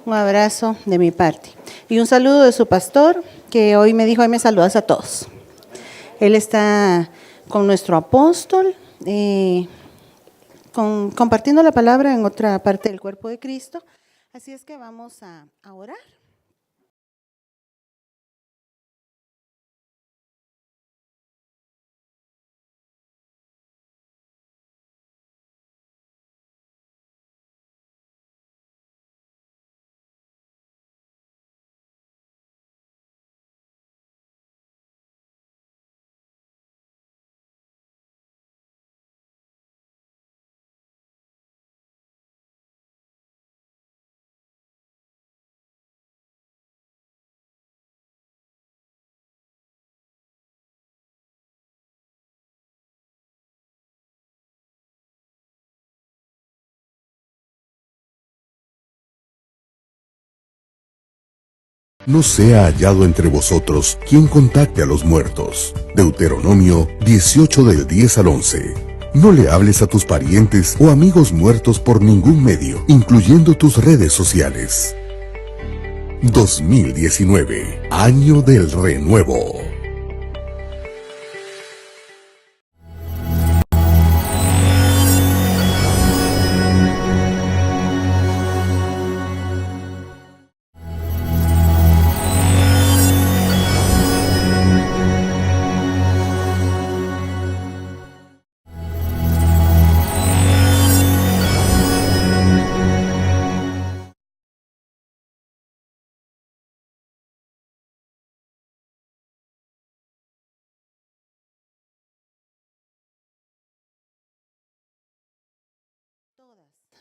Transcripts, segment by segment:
un abrazo de mi parte y un saludo de su pastor, que hoy me dijo, me saludas a todos. Él está con nuestro apóstol, compartiendo la palabra en otra parte del cuerpo de Cristo. Así es que vamos a orar. No sea hallado entre vosotros quien contacte a los muertos. Deuteronomio 18 del 10 al 11. No le hables a tus parientes o amigos muertos por ningún medio, incluyendo tus redes sociales. 2019, año del renuevo.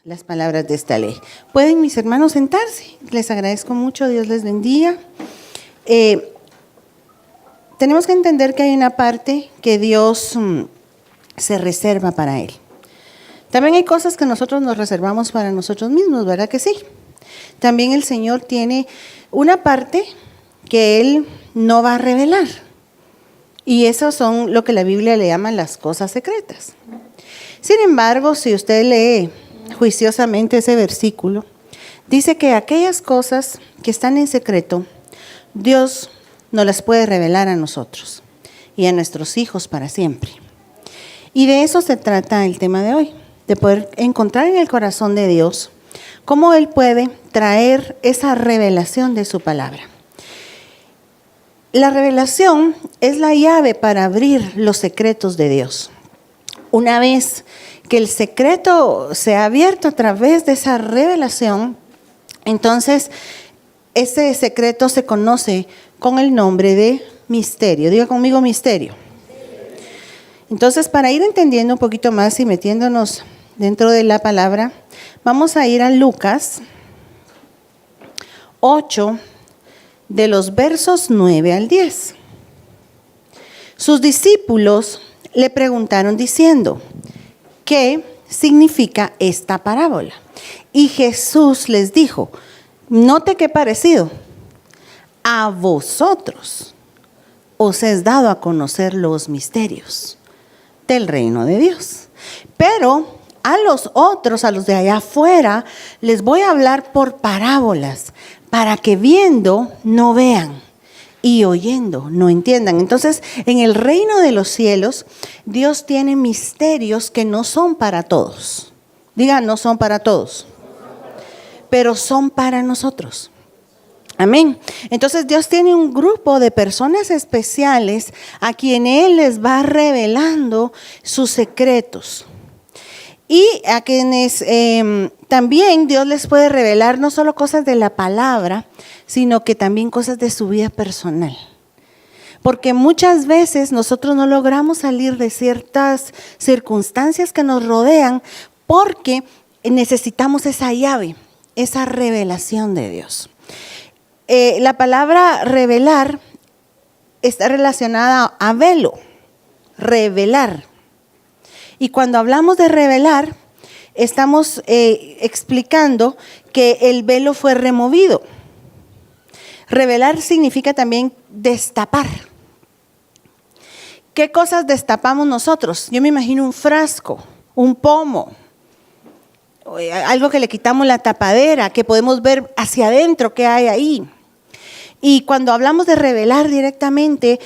Las palabras de esta ley. ¿Pueden mis hermanos sentarse? Les agradezco mucho, Dios les bendiga. Tenemos que entender que hay una parte que Dios se reserva para Él. También hay cosas que nosotros nos reservamos para nosotros mismos, ¿verdad que sí? También el Señor tiene una parte que Él no va a revelar. Y eso son lo que la Biblia le llama las cosas secretas. Sin embargo, si usted lee juiciosamente ese versículo, dice que aquellas cosas que están en secreto, Dios nos las puede revelar a nosotros y a nuestros hijos para siempre. Y de eso se trata el tema de hoy, de poder encontrar en el corazón de Dios cómo Él puede traer esa revelación de su palabra. La revelación es la llave para abrir los secretos de Dios. Una vez que el secreto se ha abierto a través de esa revelación, entonces ese secreto se conoce con el nombre de misterio. Diga conmigo misterio. Entonces, para ir entendiendo un poquito más y metiéndonos dentro de la palabra, vamos a ir a Lucas 8, de los versos 9 al 10. Sus discípulos le preguntaron diciendo, ¿qué significa esta parábola? Y Jesús les dijo, note qué parecido, a vosotros os es dado a conocer los misterios del reino de Dios. Pero a los otros, a los de allá afuera, les voy a hablar por parábolas, para que viendo no vean y oyendo no entiendan. Entonces, en el reino de los cielos, Dios tiene misterios que no son para todos. Digan, no son para todos, pero son para nosotros. Amén. Entonces, Dios tiene un grupo de personas especiales a quien Él les va revelando sus secretos. Y a quienes también Dios les puede revelar no solo cosas de la palabra, sino que también cosas de su vida personal. Porque muchas veces nosotros no logramos salir de ciertas circunstancias que nos rodean porque necesitamos esa llave, esa revelación de Dios. La palabra revelar está relacionada a velo, revelar. Y cuando hablamos de revelar, estamos explicando que el velo fue removido. Revelar significa también destapar. ¿Qué cosas destapamos nosotros? Yo me imagino un frasco, un pomo, algo que le quitamos la tapadera, que podemos ver hacia adentro qué hay ahí. Y cuando hablamos de revelar directamente,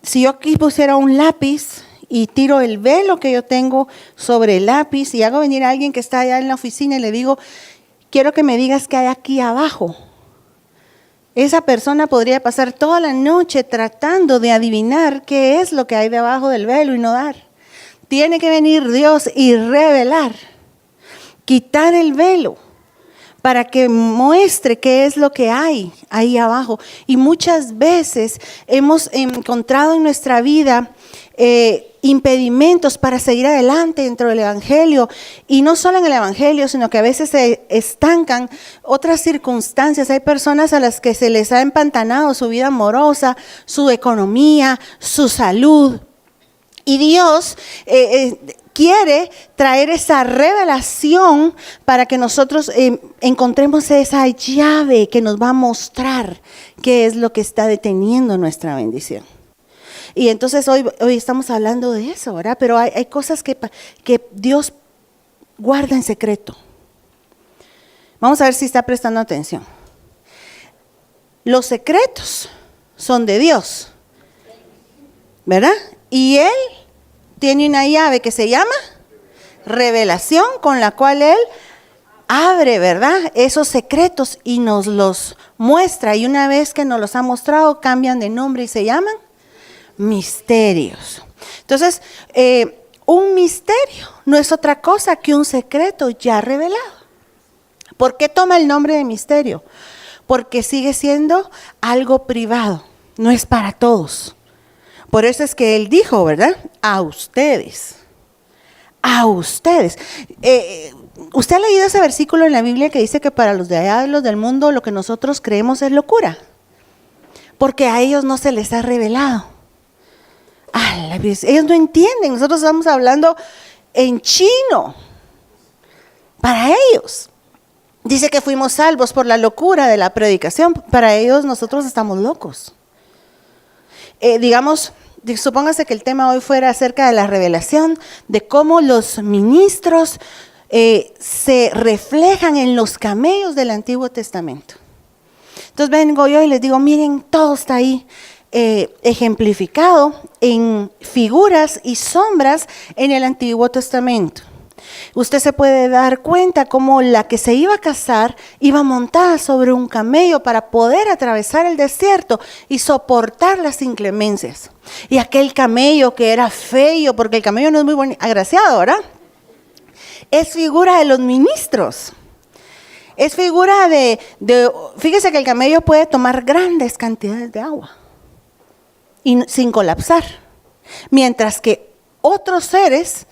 si yo aquí pusiera un lápiz y tiro el velo que yo tengo sobre el lápiz y hago venir a alguien que está allá en la oficina y le digo, quiero que me digas qué hay aquí abajo. Esa persona podría pasar toda la noche tratando de adivinar qué es lo que hay debajo del velo y no dar. Tiene que venir Dios y revelar, quitar el velo para que muestre qué es lo que hay ahí abajo. Y muchas veces hemos encontrado en nuestra vida impedimentos para seguir adelante dentro del Evangelio, y no solo en el Evangelio, sino que a veces se estancan otras circunstancias. Hay personas a las que se les ha empantanado su vida amorosa, su economía, su salud, y Dios quiere traer esa revelación para que nosotros encontremos esa llave que nos va a mostrar qué es lo que está deteniendo nuestra bendición. Y entonces hoy estamos hablando de eso, ¿verdad? Pero hay cosas que Dios guarda en secreto. Vamos a ver si está prestando atención. Los secretos son de Dios, ¿verdad? Y Él tiene una llave que se llama revelación, con la cual Él abre, ¿verdad?, esos secretos y nos los muestra. Y una vez que nos los ha mostrado, cambian de nombre y se llaman misterios. Entonces, un misterio no es otra cosa que un secreto ya revelado. ¿Por qué toma el nombre de misterio? Porque sigue siendo algo privado, no es para todos. Por eso es que Él dijo, ¿verdad? A ustedes. A ustedes. ¿Usted ha leído ese versículo en la Biblia que dice que para los de allá, los del mundo, lo que nosotros creemos es locura? Porque a ellos no se les ha revelado. Ellos no entienden, nosotros estamos hablando en chino. Para ellos. Dice que fuimos salvos por la locura de la predicación. Para ellos nosotros estamos locos. Supóngase que el tema hoy fuera acerca de la revelación, de cómo los ministros se reflejan en los camellos del Antiguo Testamento. Entonces vengo yo y les digo, miren, todo está ahí ejemplificado en figuras y sombras en el Antiguo Testamento. Usted se puede dar cuenta cómo la que se iba a casar iba montada sobre un camello para poder atravesar el desierto y soportar las inclemencias. Y aquel camello que era feo, porque el camello no es muy agraciado, ¿verdad? Es figura de los ministros. Es figura fíjese que el camello puede tomar grandes cantidades de agua y sin colapsar. Mientras que otros seres,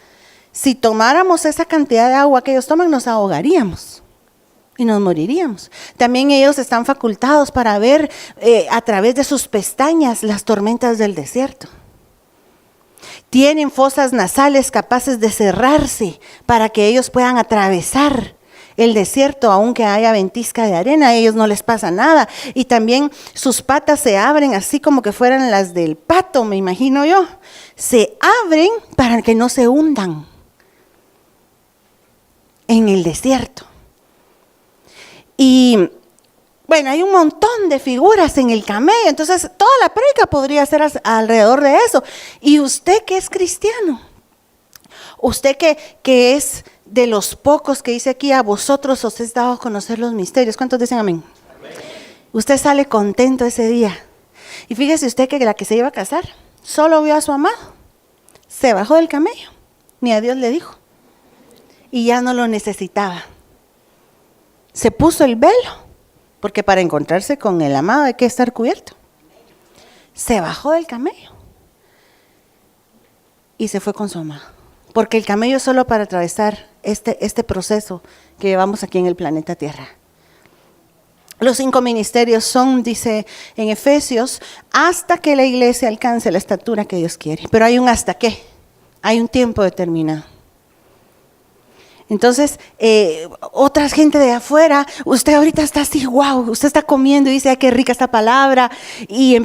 si tomáramos esa cantidad de agua que ellos toman, nos ahogaríamos y nos moriríamos. También ellos están facultados para ver a través de sus pestañas las tormentas del desierto. Tienen fosas nasales capaces de cerrarse para que ellos puedan atravesar el desierto, aunque haya ventisca de arena, a ellos no les pasa nada. Y también sus patas se abren así como que fueran las del pato, me imagino yo. Se abren para que no se hundan en el desierto. Y bueno, hay un montón de figuras en el camello, entonces toda la prédica podría ser alrededor de eso. Y usted que es cristiano, usted que es de los pocos que dice aquí, a vosotros os es dado a conocer los misterios. ¿Cuántos dicen amén? Amén. Usted sale contento ese día. Y fíjese usted que la que se iba a casar solo vio a su amado, se bajó del camello, ni a Dios le dijo, y ya no lo necesitaba. Se puso el velo, porque para encontrarse con el amado hay que estar cubierto. Se bajó del camello y se fue con su amado, porque el camello es solo para atravesar este proceso que llevamos aquí en el planeta Tierra. Los 5 ministerios son, dice en Efesios, hasta que la iglesia alcance la estatura que Dios quiere. Pero hay un hasta qué, hay un tiempo determinado. Entonces, otra gente de afuera, usted ahorita está así, wow, usted está comiendo y dice, ay, qué rica esta palabra, y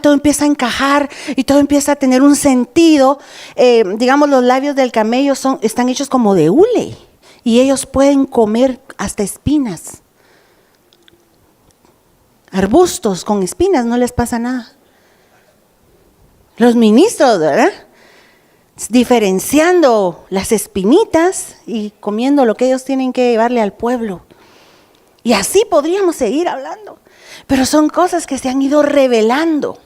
todo empieza a encajar y todo empieza a tener un sentido. Digamos, los labios del camello están hechos como de hule, y ellos pueden comer hasta espinas. Arbustos con espinas, no les pasa nada. Los ministros, ¿verdad? Diferenciando las espinitas y comiendo lo que ellos tienen que llevarle al pueblo. Y así podríamos seguir hablando. Pero son cosas que se han ido revelando,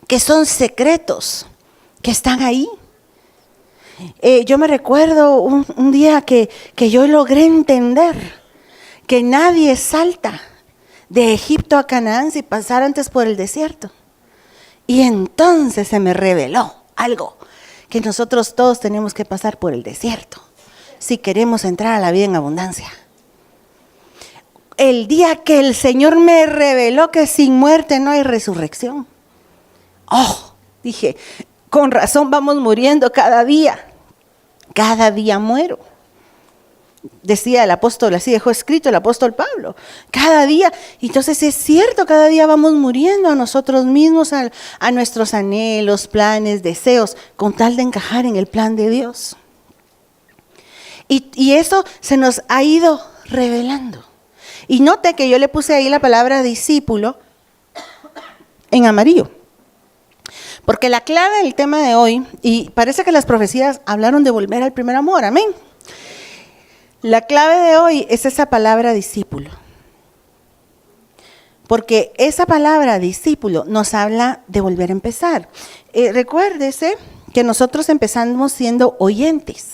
que son secretos, que están ahí. Yo me recuerdo un día que yo logré entender que nadie salta de Egipto a Canaán sin pasar antes por el desierto. Y entonces se me reveló algo, que nosotros todos tenemos que pasar por el desierto si queremos entrar a la vida en abundancia. El día que el Señor me reveló que sin muerte no hay resurrección. Dije, con razón vamos muriendo cada día muero. Decía el apóstol, así dejó escrito el apóstol Pablo, cada día. Entonces es cierto, cada día vamos muriendo a nosotros mismos, a nuestros anhelos, planes, deseos, con tal de encajar en el plan de Dios. Y eso se nos ha ido revelando. Y note que yo le puse ahí la palabra discípulo en amarillo. Porque la clave del tema de hoy, y parece que las profecías hablaron de volver al primer amor, amén. La clave de hoy es esa palabra discípulo. Porque esa palabra discípulo nos habla de volver a empezar. Recuérdese que nosotros empezamos siendo oyentes,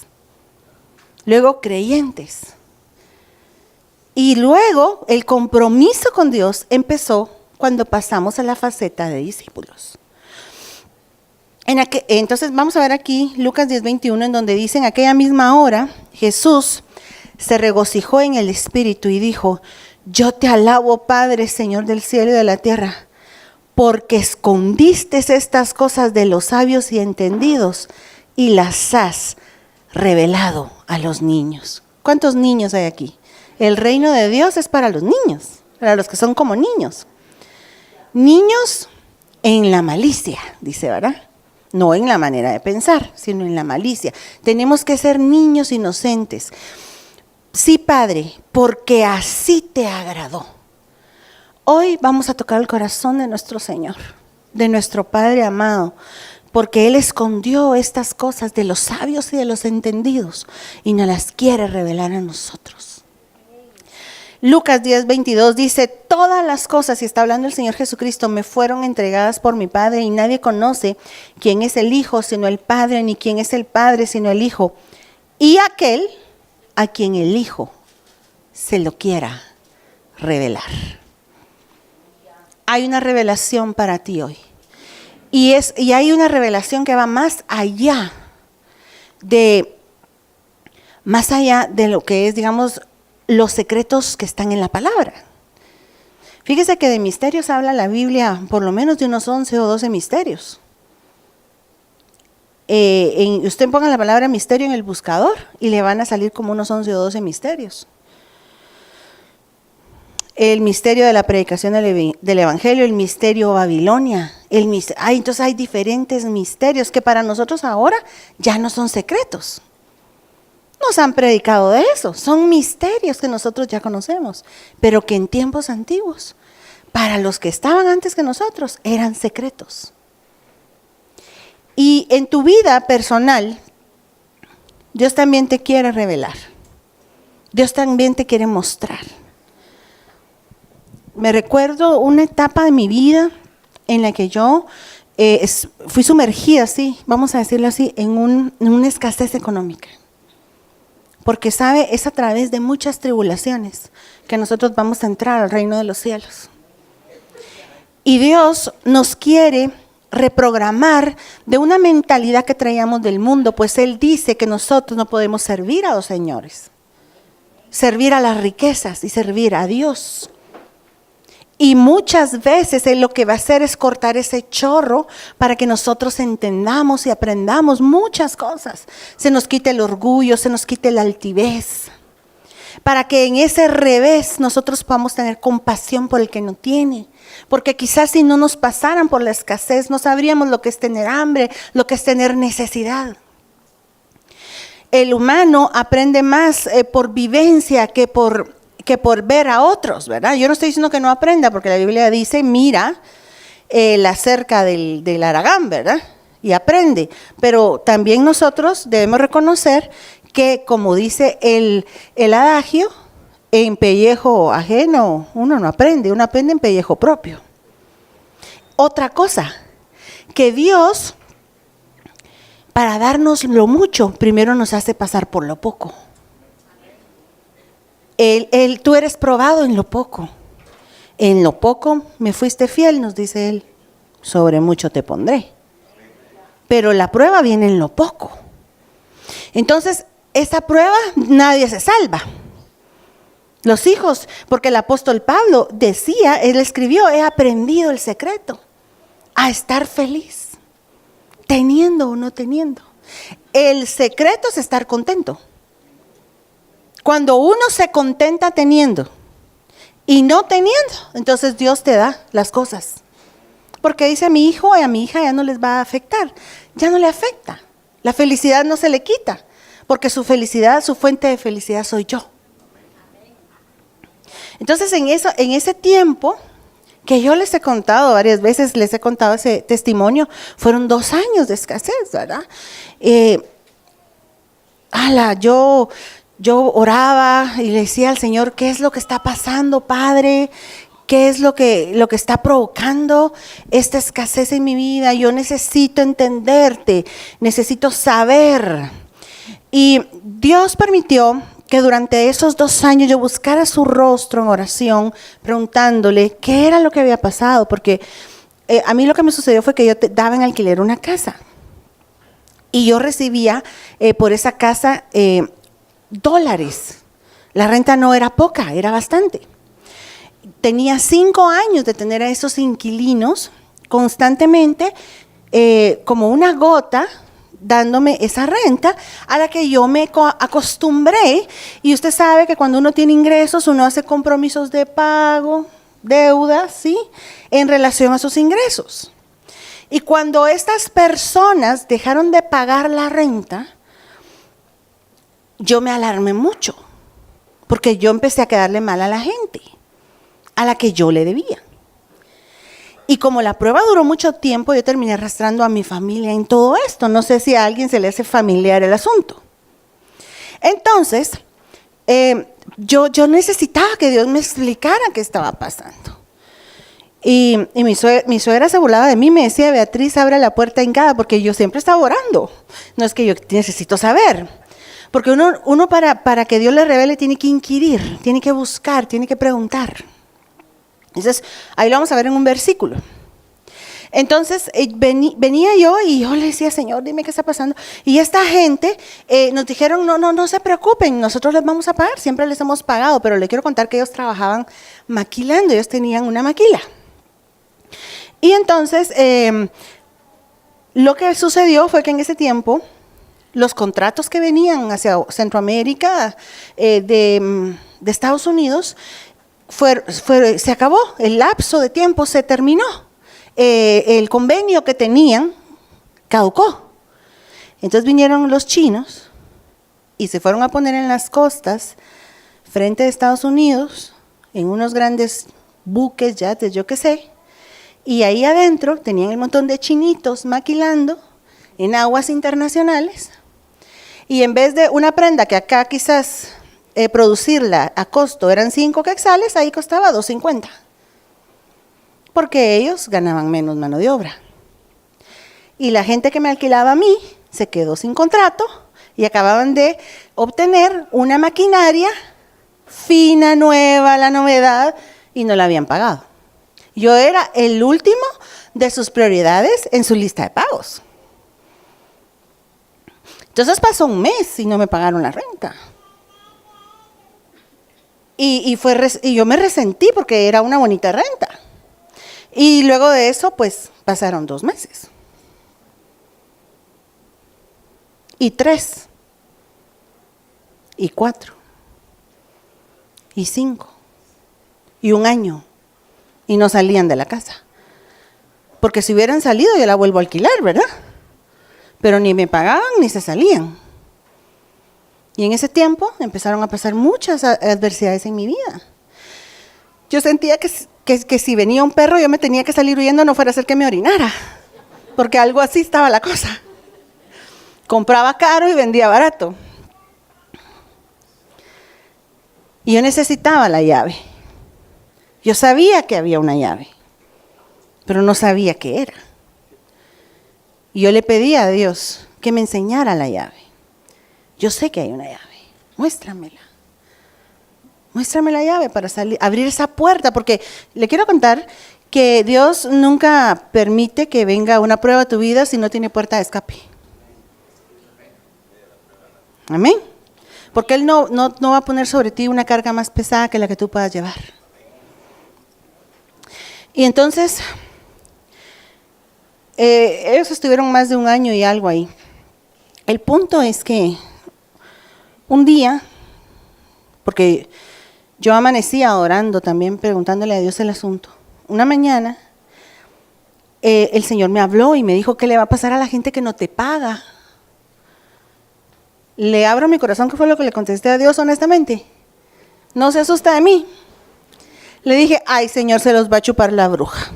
luego creyentes. Y luego el compromiso con Dios empezó cuando pasamos a la faceta de discípulos. Entonces vamos a ver aquí Lucas 10:21, en donde dice: en aquella misma hora Jesús se regocijó en el Espíritu y dijo: yo te alabo, Padre, Señor del cielo y de la tierra, porque escondiste estas cosas de los sabios y entendidos y las has revelado a los niños. ¿Cuántos niños hay aquí? El reino de Dios es para los niños, para los que son como niños. Niños en la malicia, dice, ¿verdad? No en la manera de pensar, sino en la malicia. Tenemos que ser niños inocentes. Sí, Padre, porque así te agradó. Hoy vamos a tocar el corazón de nuestro Señor, de nuestro Padre amado, porque Él escondió estas cosas de los sabios y de los entendidos y nos las quiere revelar a nosotros. Lucas 10:22 dice: todas las cosas, y está hablando el Señor Jesucristo, me fueron entregadas por mi Padre, y nadie conoce quién es el Hijo sino el Padre, ni quién es el Padre sino el Hijo, y aquel a quien el Hijo se lo quiera revelar. Hay una revelación para ti hoy. Y hay una revelación que va más allá de lo que es, digamos, los secretos que están en la palabra. Fíjese que de misterios habla la Biblia por lo menos de unos 11 o 12 misterios. Usted ponga la palabra misterio en el buscador y le van a salir como unos 11 o 12 misterios. El misterio de la predicación del Evangelio, el misterio Babilonia. Entonces hay diferentes misterios que para nosotros ahora ya no son secretos. Nos han predicado de eso, son misterios que nosotros ya conocemos, pero que en tiempos antiguos, para los que estaban antes que nosotros, eran secretos. Y en tu vida personal, Dios también te quiere revelar, Dios también te quiere mostrar. Me recuerdo una etapa de mi vida en la que yo fui sumergida, así, vamos a decirlo así, en una escasez económica. Porque sabe, es a través de muchas tribulaciones que nosotros vamos a entrar al reino de los cielos. Y Dios nos quiere reprogramar de una mentalidad que traíamos del mundo, pues Él dice que nosotros no podemos servir a dos señores. Servir a las riquezas y servir a Dios. Y muchas veces Él lo que va a hacer es cortar ese chorro para que nosotros entendamos y aprendamos muchas cosas. Se nos quite el orgullo, se nos quite la altivez. Para que en ese revés nosotros podamos tener compasión por el que no tiene. Porque quizás si no nos pasaran por la escasez, no sabríamos lo que es tener hambre, lo que es tener necesidad. el humano aprende más por vivencia que por ver a otros, ¿verdad? Yo no estoy diciendo que no aprenda, porque la Biblia dice, mira la cerca del aragán, ¿verdad? Y aprende. Pero también nosotros debemos reconocer que, como dice el adagio, en pellejo ajeno uno no aprende, uno aprende en pellejo propio. Otra cosa, que Dios, para darnos lo mucho, primero nos hace pasar por lo poco. Tú eres probado en lo poco. En lo poco me fuiste fiel, nos dice Él, sobre mucho te pondré. Pero la prueba viene en lo poco. Entonces, esa prueba nadie se salva. Los hijos, porque el apóstol Pablo decía, él escribió, he aprendido el secreto, a estar feliz, teniendo o no teniendo. El secreto es estar contento. Cuando uno se contenta teniendo y no teniendo, entonces Dios te da las cosas. Porque dice, a mi hijo y a mi hija ya no les va a afectar, ya no le afecta. La felicidad no se le quita, porque su felicidad, su fuente de felicidad soy yo. Entonces en ese tiempo, que yo les he contado varias veces, les he contado ese testimonio, fueron 2 años de escasez, ¿verdad? Yo oraba y le decía al Señor, ¿qué es lo que está pasando, Padre? ¿Qué es lo que está provocando esta escasez en mi vida? Yo necesito entenderte, necesito saber. Y Dios permitió que durante esos 2 años yo buscara su rostro en oración, preguntándole qué era lo que había pasado, porque a mí lo que me sucedió fue que yo daba en alquiler una casa y yo recibía por esa casa $. La renta no era poca, era bastante. Tenía 5 años de tener a esos inquilinos constantemente como una gota, dándome esa renta a la que yo me acostumbré. Y usted sabe que cuando uno tiene ingresos, uno hace compromisos de pago, deudas, ¿sí? En relación a sus ingresos. Y cuando estas personas dejaron de pagar la renta, yo me alarmé mucho, porque yo empecé a quedarle mal a la gente, a la que yo le debía. Y como la prueba duró mucho tiempo, yo terminé arrastrando a mi familia en todo esto. No sé si a alguien se le hace familiar el asunto. Entonces, yo necesitaba que Dios me explicara qué estaba pasando. Y mi suegra se burlaba de mí, me decía, Beatriz, abre la puerta hincada, porque yo siempre estaba orando. No es que yo necesito saber. Porque uno para que Dios le revele tiene que inquirir, tiene que buscar, tiene que preguntar. Entonces, ahí lo vamos a ver en un versículo. Entonces, venía yo y yo le decía, Señor, dime qué está pasando. Y esta gente nos dijeron, no se preocupen, nosotros les vamos a pagar, siempre les hemos pagado, pero le quiero contar que ellos trabajaban maquilando, ellos tenían una maquila. Y entonces, lo que sucedió fue que en ese tiempo, los contratos que venían hacia Centroamérica, de Estados Unidos, se acabó, el lapso de tiempo se terminó, el convenio que tenían caducó. Entonces vinieron los chinos y se fueron a poner en las costas frente a Estados Unidos, en unos grandes buques, yates, yo qué sé, y ahí adentro tenían un montón de chinitos maquilando en aguas internacionales, y en vez de una prenda que acá quizás producirla a costo eran 5 quetzales, ahí costaba 2.50, porque ellos ganaban menos mano de obra. Y la gente que me alquilaba a mí se quedó sin contrato y acababan de obtener una maquinaria fina, nueva, la novedad, y no la habían pagado. Yo era el último de sus prioridades en su lista de pagos. Entonces pasó un mes y no me pagaron la renta. Y yo me resentí porque era una bonita renta. Y luego de eso, pues, pasaron 2 meses. Y 3. Y 4. Y 5. Y 1 año. Y no salían de la casa. Porque si hubieran salido, yo la vuelvo a alquilar, ¿verdad? Pero ni me pagaban ni se salían. Y en ese tiempo empezaron a pasar muchas adversidades en mi vida. Yo sentía que si venía un perro yo me tenía que salir huyendo, no fuera a ser que me orinara, porque algo así estaba la cosa. Compraba caro y vendía barato. Y yo necesitaba la llave. Yo sabía que había una llave, pero no sabía qué era. Y yo le pedía a Dios que me enseñara la llave. Yo sé que hay una llave, muéstramela. Muéstrame la llave para abrir esa puerta, porque le quiero contar que Dios nunca permite que venga una prueba a tu vida si no tiene puerta de escape. Amén. Porque Él no va a poner sobre ti una carga más pesada que la que tú puedas llevar. Y entonces, ellos estuvieron más de un año y algo ahí. El punto es que un día, porque yo amanecía orando también, preguntándole a Dios el asunto. Una mañana, el Señor me habló y me dijo, ¿qué le va a pasar a la gente que no te paga? Le abro mi corazón, ¿qué fue lo que le contesté a Dios honestamente? No se asusta de mí. Le dije, ay Señor, se los va a chupar la bruja.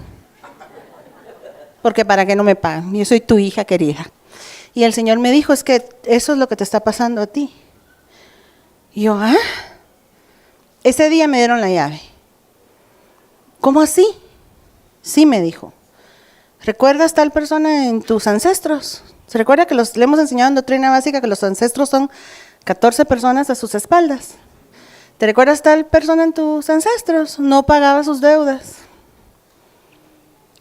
Porque para qué no me pagan, yo soy tu hija querida. Y el Señor me dijo, es que eso es lo que te está pasando a ti. Y yo, ¿ah? Ese día me dieron la llave. ¿Cómo así? Sí, me dijo. ¿Recuerdas tal persona en tus ancestros? ¿Se recuerda que le hemos enseñado en doctrina básica que los ancestros son 14 personas a sus espaldas? ¿Te recuerdas tal persona en tus ancestros? No pagaba sus deudas.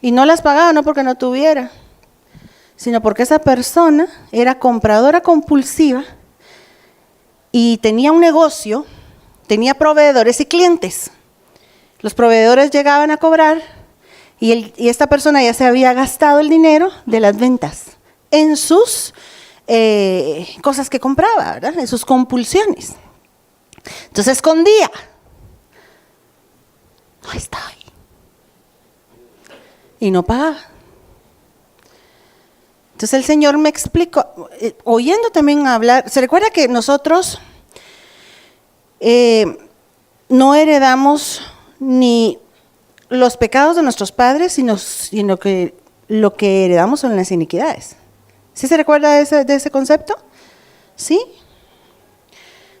Y no las pagaba no porque no tuviera, sino porque esa persona era compradora compulsiva y tenía un negocio, tenía proveedores y clientes. Los proveedores llegaban a cobrar y esta persona ya se había gastado el dinero de las ventas en sus cosas que compraba, ¿verdad? En sus compulsiones. Entonces escondía. Ahí está. Y no pagaba. Entonces el Señor me explicó, oyendo también hablar, ¿se recuerda que nosotros no heredamos ni los pecados de nuestros padres, sino que lo que heredamos son las iniquidades? ¿Sí se recuerda de ese concepto? ¿Sí?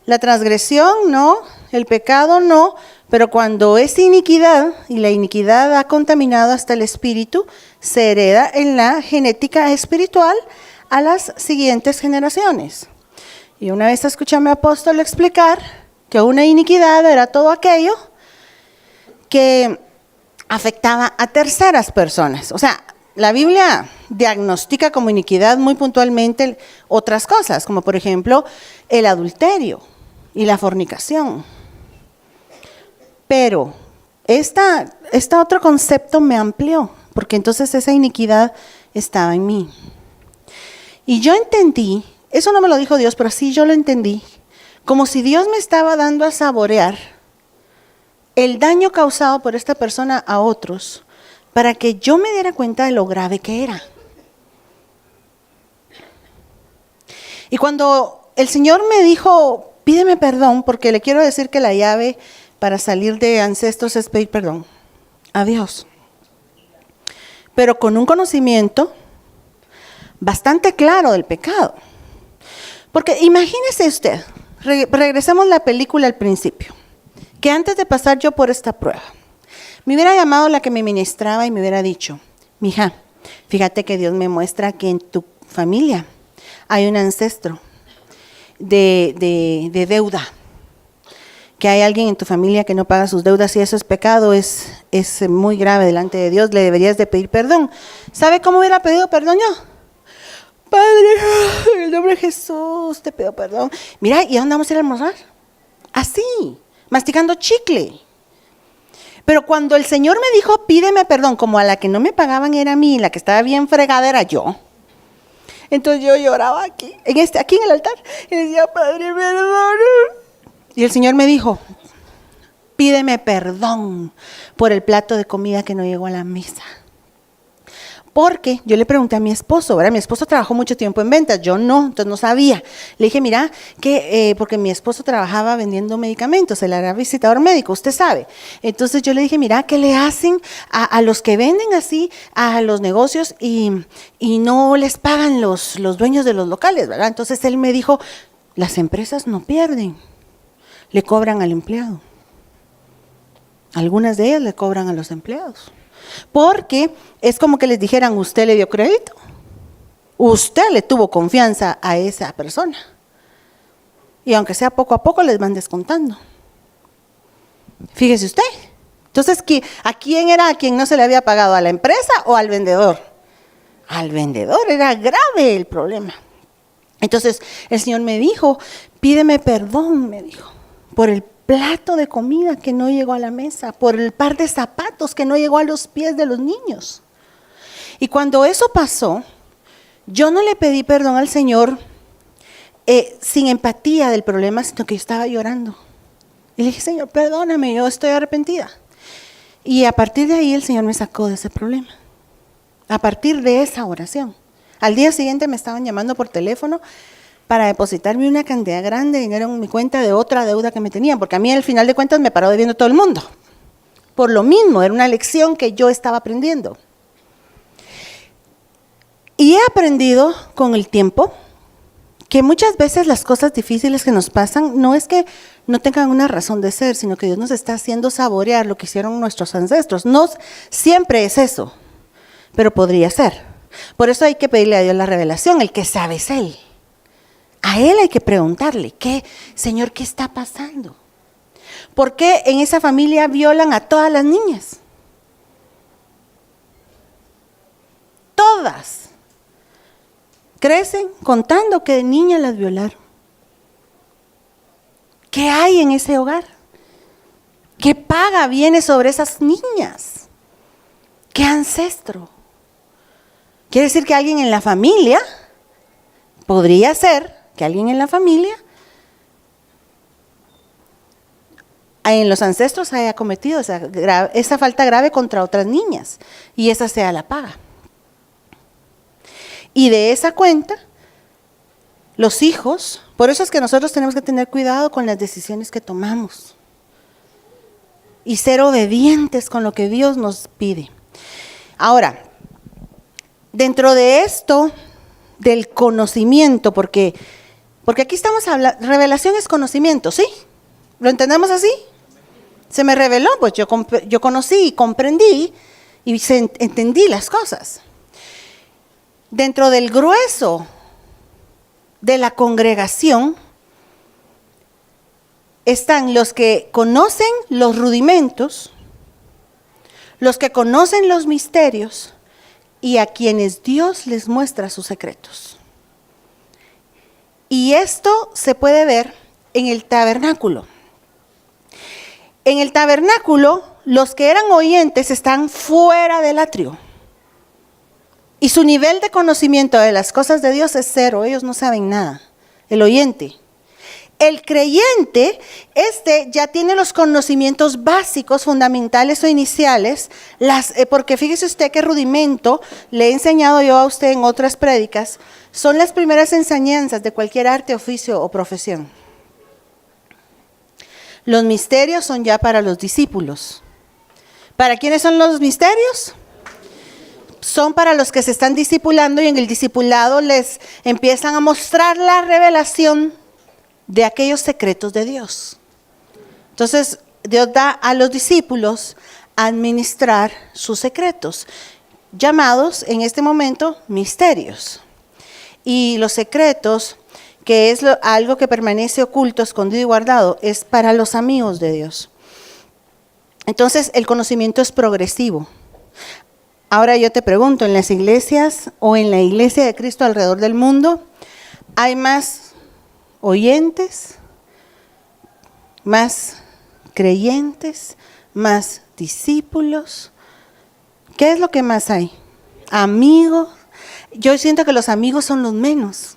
La transgresión no, el pecado no, pero cuando es iniquidad y la iniquidad ha contaminado hasta el espíritu, se hereda en la genética espiritual a las siguientes generaciones. Y una vez escuché a mi apóstol explicar que una iniquidad era todo aquello que afectaba a terceras personas. O sea, la Biblia diagnostica como iniquidad muy puntualmente otras cosas, como por ejemplo el adulterio y la fornicación. Pero este otro concepto me amplió, porque entonces esa iniquidad estaba en mí. Y yo entendí, eso no me lo dijo Dios, pero sí yo lo entendí, como si Dios me estaba dando a saborear el daño causado por esta persona a otros, para que yo me diera cuenta de lo grave que era. Y cuando el Señor me dijo, pídeme perdón, porque le quiero decir que la llave para salir de ancestros es pedir perdón a Dios, pero con un conocimiento bastante claro del pecado. Porque imagínese usted, regresemos la película al principio, que antes de pasar yo por esta prueba, me hubiera llamado la que me ministraba y me hubiera dicho, mija, fíjate que Dios me muestra que en tu familia hay un ancestro de deuda, que hay alguien en tu familia que no paga sus deudas y eso es pecado, es muy grave delante de Dios, le deberías de pedir perdón. ¿Sabe cómo hubiera pedido perdón yo? Padre, en el nombre de Jesús te pido perdón. Mira, ¿y a dónde vamos a ir a almorzar? Así, masticando chicle. Pero cuando el Señor me dijo, pídeme perdón, como a la que no me pagaban era a mí, la que estaba bien fregada era yo. Entonces yo lloraba aquí en el altar, y decía, Padre, perdón. Y el Señor me dijo, pídeme perdón por el plato de comida que no llegó a la mesa. Porque yo le pregunté a mi esposo, ¿verdad? Mi esposo trabajó mucho tiempo en ventas, yo no, entonces no sabía. Le dije, mira, que porque mi esposo trabajaba vendiendo medicamentos, él era visitador médico, usted sabe. Entonces yo le dije, mira, ¿qué le hacen a los que venden así a los negocios y no les pagan los dueños de los locales, ¿verdad? Entonces él me dijo, las empresas no pierden, le cobran al empleado. Algunas de ellas le cobran a los empleados. Porque es como que les dijeran, usted le dio crédito, usted le tuvo confianza a esa persona. Y aunque sea poco a poco les van descontando. Fíjese usted. Entonces, ¿a quién era a quien no se le había pagado? ¿A la empresa o al vendedor? Al vendedor, era grave el problema. Entonces el Señor me dijo, pídeme perdón, me dijo, por el plato de comida que no llegó a la mesa, por el par de zapatos que no llegó a los pies de los niños. Y cuando eso pasó, yo no le pedí perdón al Señor sin empatía del problema, sino que yo estaba llorando. Y le dije, Señor, perdóname, yo estoy arrepentida. Y a partir de ahí el Señor me sacó de ese problema. A partir de esa oración. Al día siguiente me estaban llamando por teléfono para depositarme una cantidad grande de dinero en mi cuenta de otra deuda que me tenían, porque a mí al final de cuentas me paró debiendo todo el mundo. Por lo mismo, era una lección que yo estaba aprendiendo. Y he aprendido con el tiempo que muchas veces las cosas difíciles que nos pasan no es que no tengan una razón de ser, sino que Dios nos está haciendo saborear lo que hicieron nuestros ancestros. No siempre es eso, pero podría ser. Por eso hay que pedirle a Dios la revelación, el que sabe es Él. A Él hay que preguntarle, Señor, ¿qué está pasando? ¿Por qué en esa familia violan a todas las niñas? Todas. Crecen contando que de niñas las violaron. ¿Qué hay en ese hogar? ¿Qué paga viene sobre esas niñas? ¿Qué ancestro? Quiere decir que alguien en la familia, podría ser que alguien en la familia, en los ancestros haya cometido esa falta grave contra otras niñas y esa sea la paga. Y de esa cuenta, los hijos, por eso es que nosotros tenemos que tener cuidado con las decisiones que tomamos y ser obedientes con lo que Dios nos pide. Ahora, dentro de esto del conocimiento, porque aquí estamos hablando, revelación es conocimiento, ¿sí? ¿Lo entendemos así? Se me reveló, pues yo conocí y comprendí y entendí las cosas. Dentro del grueso de la congregación están los que conocen los rudimentos, los que conocen los misterios y a quienes Dios les muestra sus secretos. Y esto se puede ver en el tabernáculo. En el tabernáculo, los que eran oyentes están fuera del atrio. Y su nivel de conocimiento de las cosas de Dios es cero, ellos no saben nada. El oyente. El creyente, ya tiene los conocimientos básicos, fundamentales o iniciales, porque fíjese usted qué rudimento le he enseñado yo a usted en otras prédicas, son las primeras enseñanzas de cualquier arte, oficio o profesión. Los misterios son ya para los discípulos. ¿Para quiénes son los misterios? Son para los que se están discipulando y en el discipulado les empiezan a mostrar la revelación de aquellos secretos de Dios. Entonces, Dios da a los discípulos a administrar sus secretos, llamados en este momento misterios. Y los secretos, que es algo que permanece oculto, escondido y guardado, es para los amigos de Dios. Entonces, el conocimiento es progresivo. Ahora yo te pregunto, ¿en las iglesias o en la iglesia de Cristo alrededor del mundo hay más oyentes, más creyentes, más discípulos? ¿Qué es lo que más hay? Amigos. Yo siento que los amigos son los menos,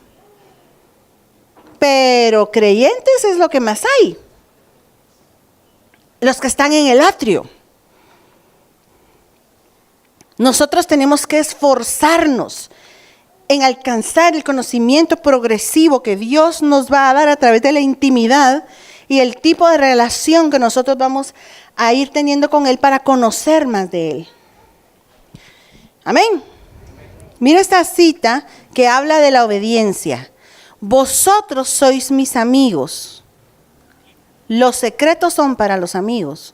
pero creyentes es lo que más hay. Los que están en el atrio. Nosotros tenemos que esforzarnos en alcanzar el conocimiento progresivo que Dios nos va a dar a través de la intimidad y el tipo de relación que nosotros vamos a ir teniendo con Él para conocer más de Él. Amén. Mira esta cita que habla de la obediencia. Vosotros sois mis amigos. Los secretos son para los amigos.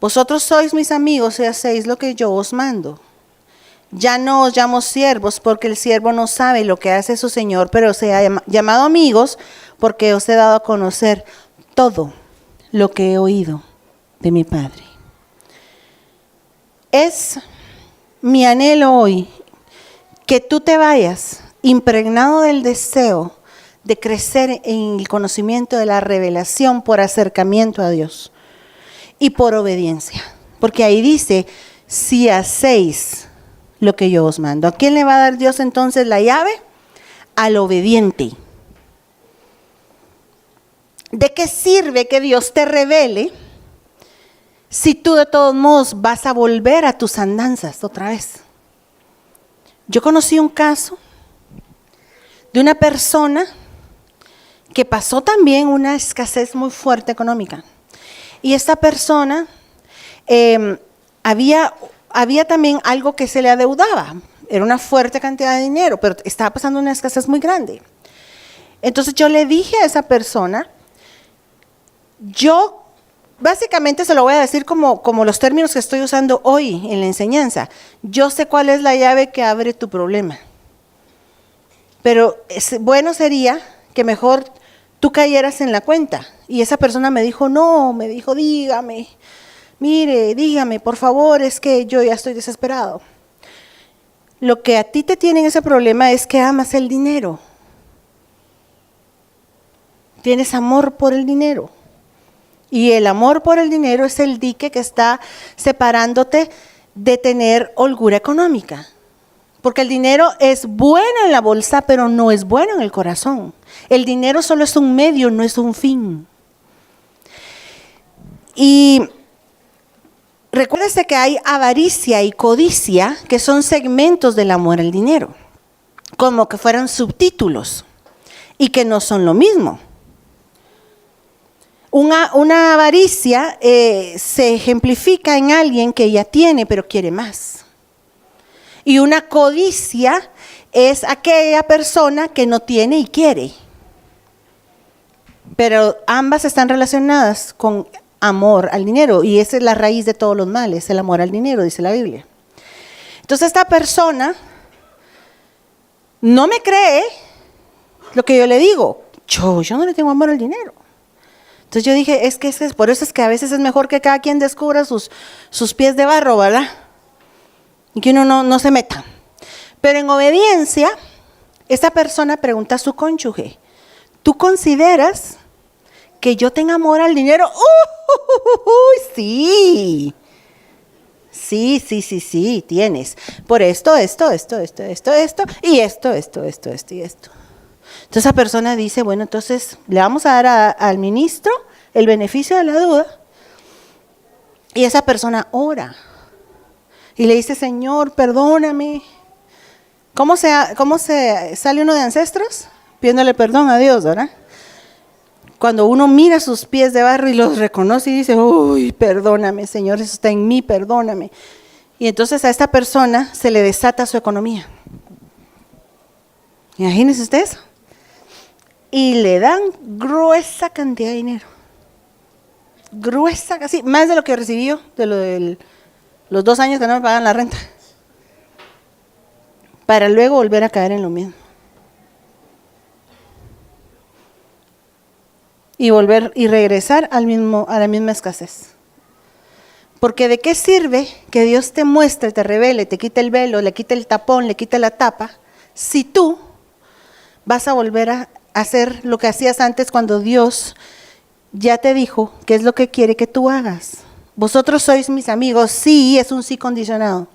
Vosotros sois mis amigos y hacéis lo que yo os mando. Ya no os llamo siervos, porque el siervo no sabe lo que hace su señor, pero os he llamado amigos, porque os he dado a conocer todo lo que he oído de mi Padre. Es mi anhelo hoy que tú te vayas impregnado del deseo de crecer en el conocimiento de la revelación por acercamiento a Dios y por obediencia. Porque ahí dice, si hacéis lo que yo os mando. ¿A quién le va a dar Dios entonces la llave? Al obediente. ¿De qué sirve que Dios te revele si tú de todos modos vas a volver a tus andanzas otra vez? Yo conocí un caso de una persona que pasó también una escasez muy fuerte económica. Y esta persona había también algo que se le adeudaba. Era una fuerte cantidad de dinero, pero estaba pasando una escasez muy grande. Entonces yo le dije a esa persona, yo básicamente se lo voy a decir como los términos que estoy usando hoy en la enseñanza. Yo sé cuál es la llave que abre tu problema. Pero bueno sería que mejor tú cayeras en la cuenta. Y esa persona me dijo, no, me dijo, dígame, mire, dígame, por favor, es que yo ya estoy desesperado. Lo que a ti te tiene en ese problema es que amas el dinero. Tienes amor por el dinero. Y el amor por el dinero es el dique que está separándote de tener holgura económica. Porque el dinero es bueno en la bolsa, pero no es bueno en el corazón. El dinero solo es un medio, no es un fin. Y recuérdese que hay avaricia y codicia, que son segmentos del amor al dinero, como que fueran subtítulos, y que no son lo mismo. Una avaricia se ejemplifica en alguien que ya tiene, pero quiere más. Y una codicia es aquella persona que no tiene y quiere. Pero ambas están relacionadas con amor al dinero, y esa es la raíz de todos los males, el amor al dinero, dice la Biblia. Entonces esta persona no me cree lo que yo le digo. Yo no le tengo amor al dinero. Entonces yo dije, por eso es que a veces es mejor que cada quien descubra sus pies de barro, ¿verdad? Y que uno no se meta. Pero en obediencia, esta persona pregunta a su cónyuge, ¿tú consideras que yo tenga amor al dinero? Sí. Sí, tienes. Por esto, y esto. Entonces esa persona dice, bueno, entonces le vamos a dar al ministro el beneficio de la duda. Y esa persona ora y le dice, Señor, perdóname. ¿Cómo se sale uno de ancestros? Pidiéndole perdón a Dios, ¿verdad? Cuando uno mira sus pies de barro y los reconoce y dice, uy, perdóname, Señor, eso está en mí, perdóname. Y entonces a esta persona se le desata su economía. Imagínense usted eso. Y le dan gruesa cantidad de dinero. Gruesa, casi, más de lo que recibió de los 2 años que no me pagan la renta. Para luego volver a caer en lo mismo. Y volver y regresar a la misma escasez. Porque ¿de qué sirve que Dios te muestre, te revele, te quite el velo, le quite el tapón, le quite la tapa, si tú vas a volver a hacer lo que hacías antes cuando Dios ya te dijo qué es lo que quiere que tú hagas? Vosotros sois mis amigos, sí, es un sí condicionado.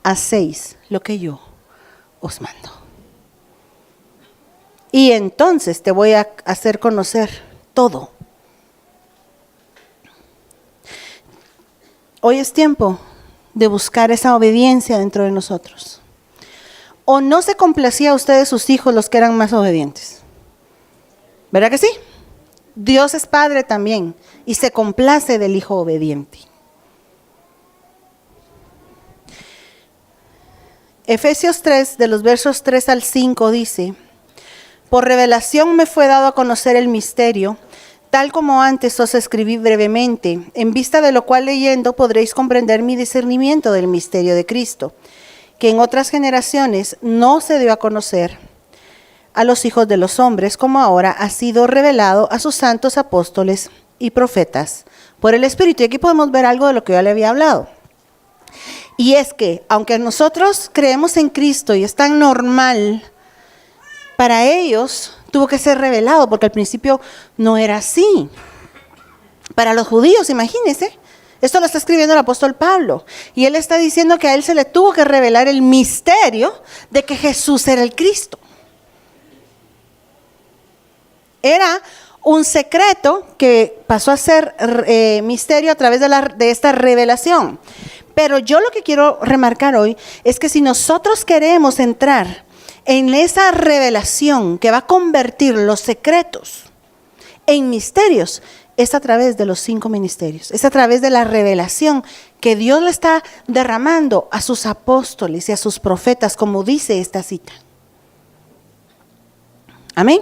Hacéis lo que yo os mando. Y entonces te voy a hacer conocer todo. Hoy es tiempo de buscar esa obediencia dentro de nosotros? ¿O no se complacía a ustedes sus hijos los que eran más obedientes? ¿Verdad que sí? Dios es Padre también y se complace del hijo obediente. Efesios 3, de los versos 3 al 5 dice: por revelación me fue dado a conocer el misterio, tal como antes os escribí brevemente, en vista de lo cual leyendo podréis comprender mi discernimiento del misterio de Cristo, que en otras generaciones no se dio a conocer a los hijos de los hombres, como ahora ha sido revelado a sus santos apóstoles y profetas por el Espíritu. Y aquí podemos ver algo de lo que yo le había hablado. Y es que, aunque nosotros creemos en Cristo y es tan normal, para ellos tuvo que ser revelado, porque al principio no era así. Para los judíos, imagínense, esto lo está escribiendo el apóstol Pablo, y él está diciendo que a él se le tuvo que revelar el misterio de que Jesús era el Cristo. Era un secreto que pasó a ser misterio a través de esta revelación. Pero yo lo que quiero remarcar hoy es que si nosotros queremos entrar en esa revelación que va a convertir los secretos en misterios, es a través de los 5 ministerios, es a través de la revelación que Dios le está derramando a sus apóstoles y a sus profetas, como dice esta cita. Amén.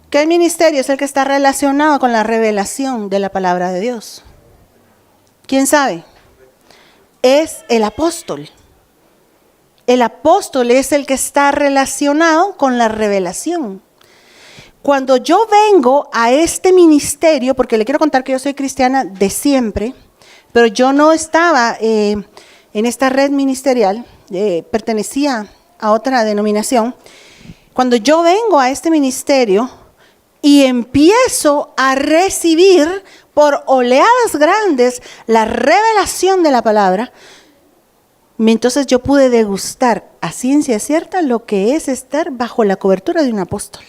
¿Qué ministerio es el que está relacionado con la revelación de la palabra de Dios? ¿Quién sabe? Es el apóstol. El apóstol es el que está relacionado con la revelación. Cuando yo vengo a este ministerio, porque le quiero contar que yo soy cristiana de siempre, pero yo no estaba en esta red ministerial, pertenecía a otra denominación. Cuando yo vengo a este ministerio y empiezo a recibir por oleadas grandes la revelación de la palabra, entonces yo pude degustar a ciencia cierta lo que es estar bajo la cobertura de un apóstol.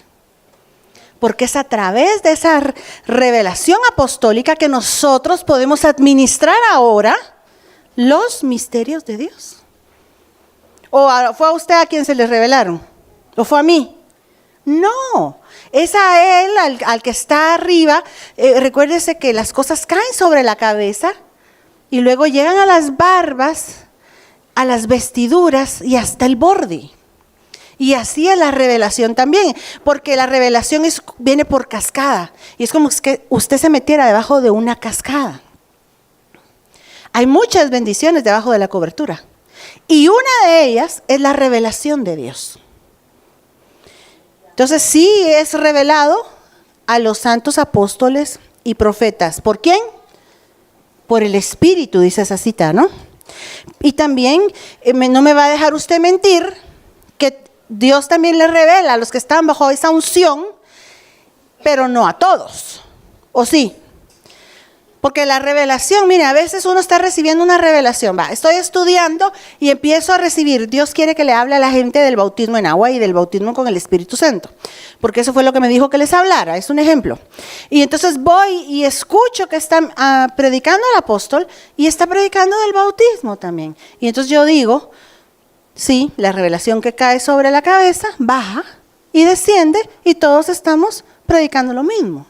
Porque es a través de esa revelación apostólica que nosotros podemos administrar ahora los misterios de Dios. ¿O fue a usted a quien se les revelaron? ¿O fue a mí? No, es a él, al que está arriba. Recuérdese que las cosas caen sobre la cabeza y luego llegan a las barbas, a las vestiduras y hasta el borde. Y así es la revelación también, porque la revelación viene por cascada. Y es como que usted se metiera debajo de una cascada. Hay muchas bendiciones debajo de la cobertura. Y una de ellas es la revelación de Dios. Entonces sí es revelado a los santos apóstoles y profetas. ¿Por quién? Por el Espíritu, dice esa cita, ¿no? Y también no me va a dejar usted mentir que Dios también le revela a los que están bajo esa unción, pero no a todos. ¿O sí? Porque la revelación, mire, a veces uno está recibiendo una revelación, estoy estudiando y empiezo a recibir. Dios quiere que le hable a la gente del bautismo en agua y del bautismo con el Espíritu Santo, porque eso fue lo que me dijo que les hablara, es un ejemplo. Y entonces voy y escucho que está predicando el apóstol y está predicando del bautismo también. Y entonces yo digo, sí, la revelación que cae sobre la cabeza baja y desciende y todos estamos predicando lo mismo.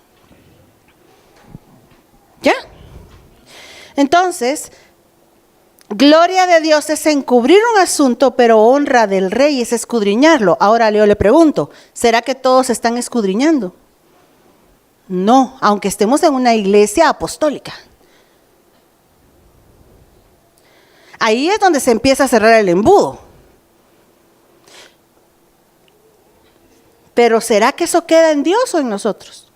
¿Ya? Entonces, gloria de Dios es encubrir un asunto, pero honra del rey es escudriñarlo. Ahora yo le pregunto, ¿será que todos están escudriñando? No, aunque estemos en una iglesia apostólica. Ahí es donde se empieza a cerrar el embudo. Pero ¿será que eso queda en Dios o en nosotros?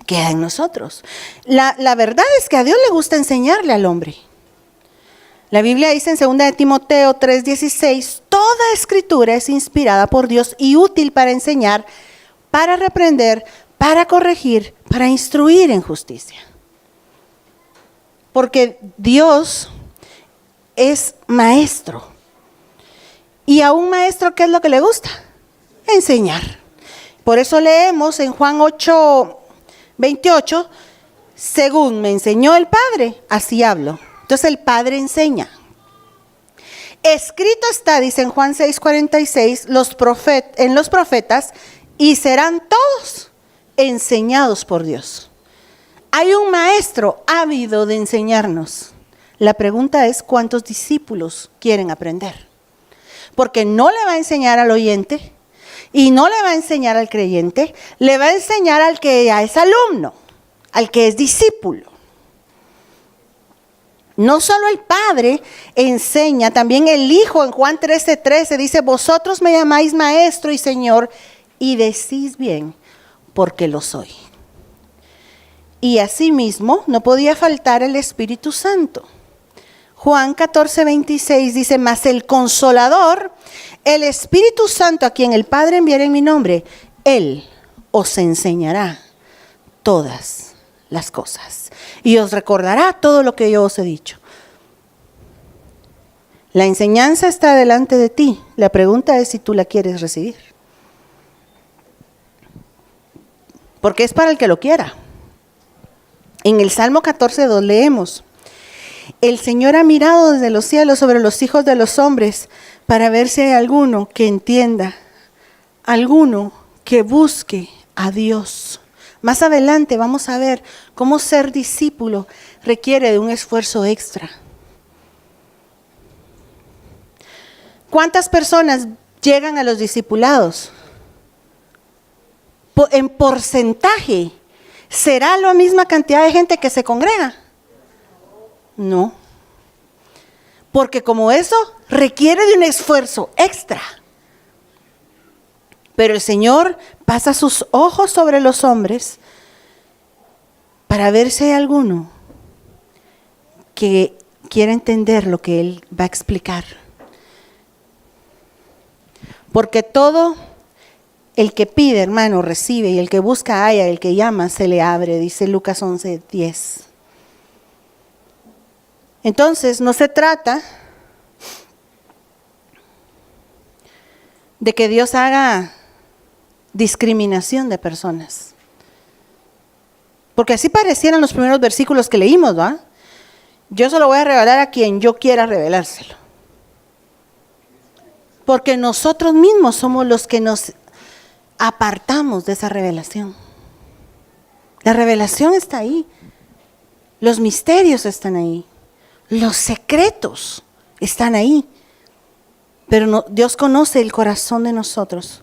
Queda en nosotros. La verdad es que a Dios le gusta enseñarle al hombre. La Biblia dice en 2 de Timoteo 3:16, toda escritura es inspirada por Dios y útil para enseñar, para reprender, para corregir, para instruir en justicia. Porque Dios es maestro. Y a un maestro, ¿qué es lo que le gusta? Enseñar. Por eso leemos en Juan 8:28, según me enseñó el Padre, así hablo. Entonces el Padre enseña. Escrito está, dice en Juan 6:46, en los profetas, y serán todos enseñados por Dios. Hay un maestro ávido de enseñarnos. La pregunta es, ¿cuántos discípulos quieren aprender? Porque no le va a enseñar al oyente y no le va a enseñar al creyente, le va a enseñar al que ya es alumno, al que es discípulo. No solo el Padre enseña, también el Hijo en Juan 13:13 dice, vosotros me llamáis Maestro y Señor y decís bien, porque lo soy. Y asimismo no podía faltar el Espíritu Santo. Juan 14:26 dice, mas el Consolador, el Espíritu Santo a quien el Padre enviará en mi nombre, Él os enseñará todas las cosas y os recordará todo lo que yo os he dicho. La enseñanza está delante de ti. La pregunta es si tú la quieres recibir. Porque es para el que lo quiera. En el Salmo 14:2 leemos, el Señor ha mirado desde los cielos sobre los hijos de los hombres para ver si hay alguno que entienda, alguno que busque a Dios. Más adelante vamos a ver cómo ser discípulo requiere de un esfuerzo extra. ¿Cuántas personas llegan a los discipulados? En porcentaje, ¿será la misma cantidad de gente que se congrega? No. Porque como eso requiere de un esfuerzo extra. Pero el Señor pasa sus ojos sobre los hombres para ver si hay alguno que quiera entender lo que Él va a explicar. Porque todo el que pide, hermano, recibe, y el que busca halla, el que llama se le abre, dice Lucas 11:10. Entonces, no se trata de que Dios haga discriminación de personas. Porque así parecieran los primeros versículos que leímos, ¿va? Yo se lo voy a revelar a quien yo quiera revelárselo. Porque nosotros mismos somos los que nos apartamos de esa revelación. La revelación está ahí. Los misterios están ahí. Los secretos están ahí. Pero no, Dios conoce el corazón de nosotros.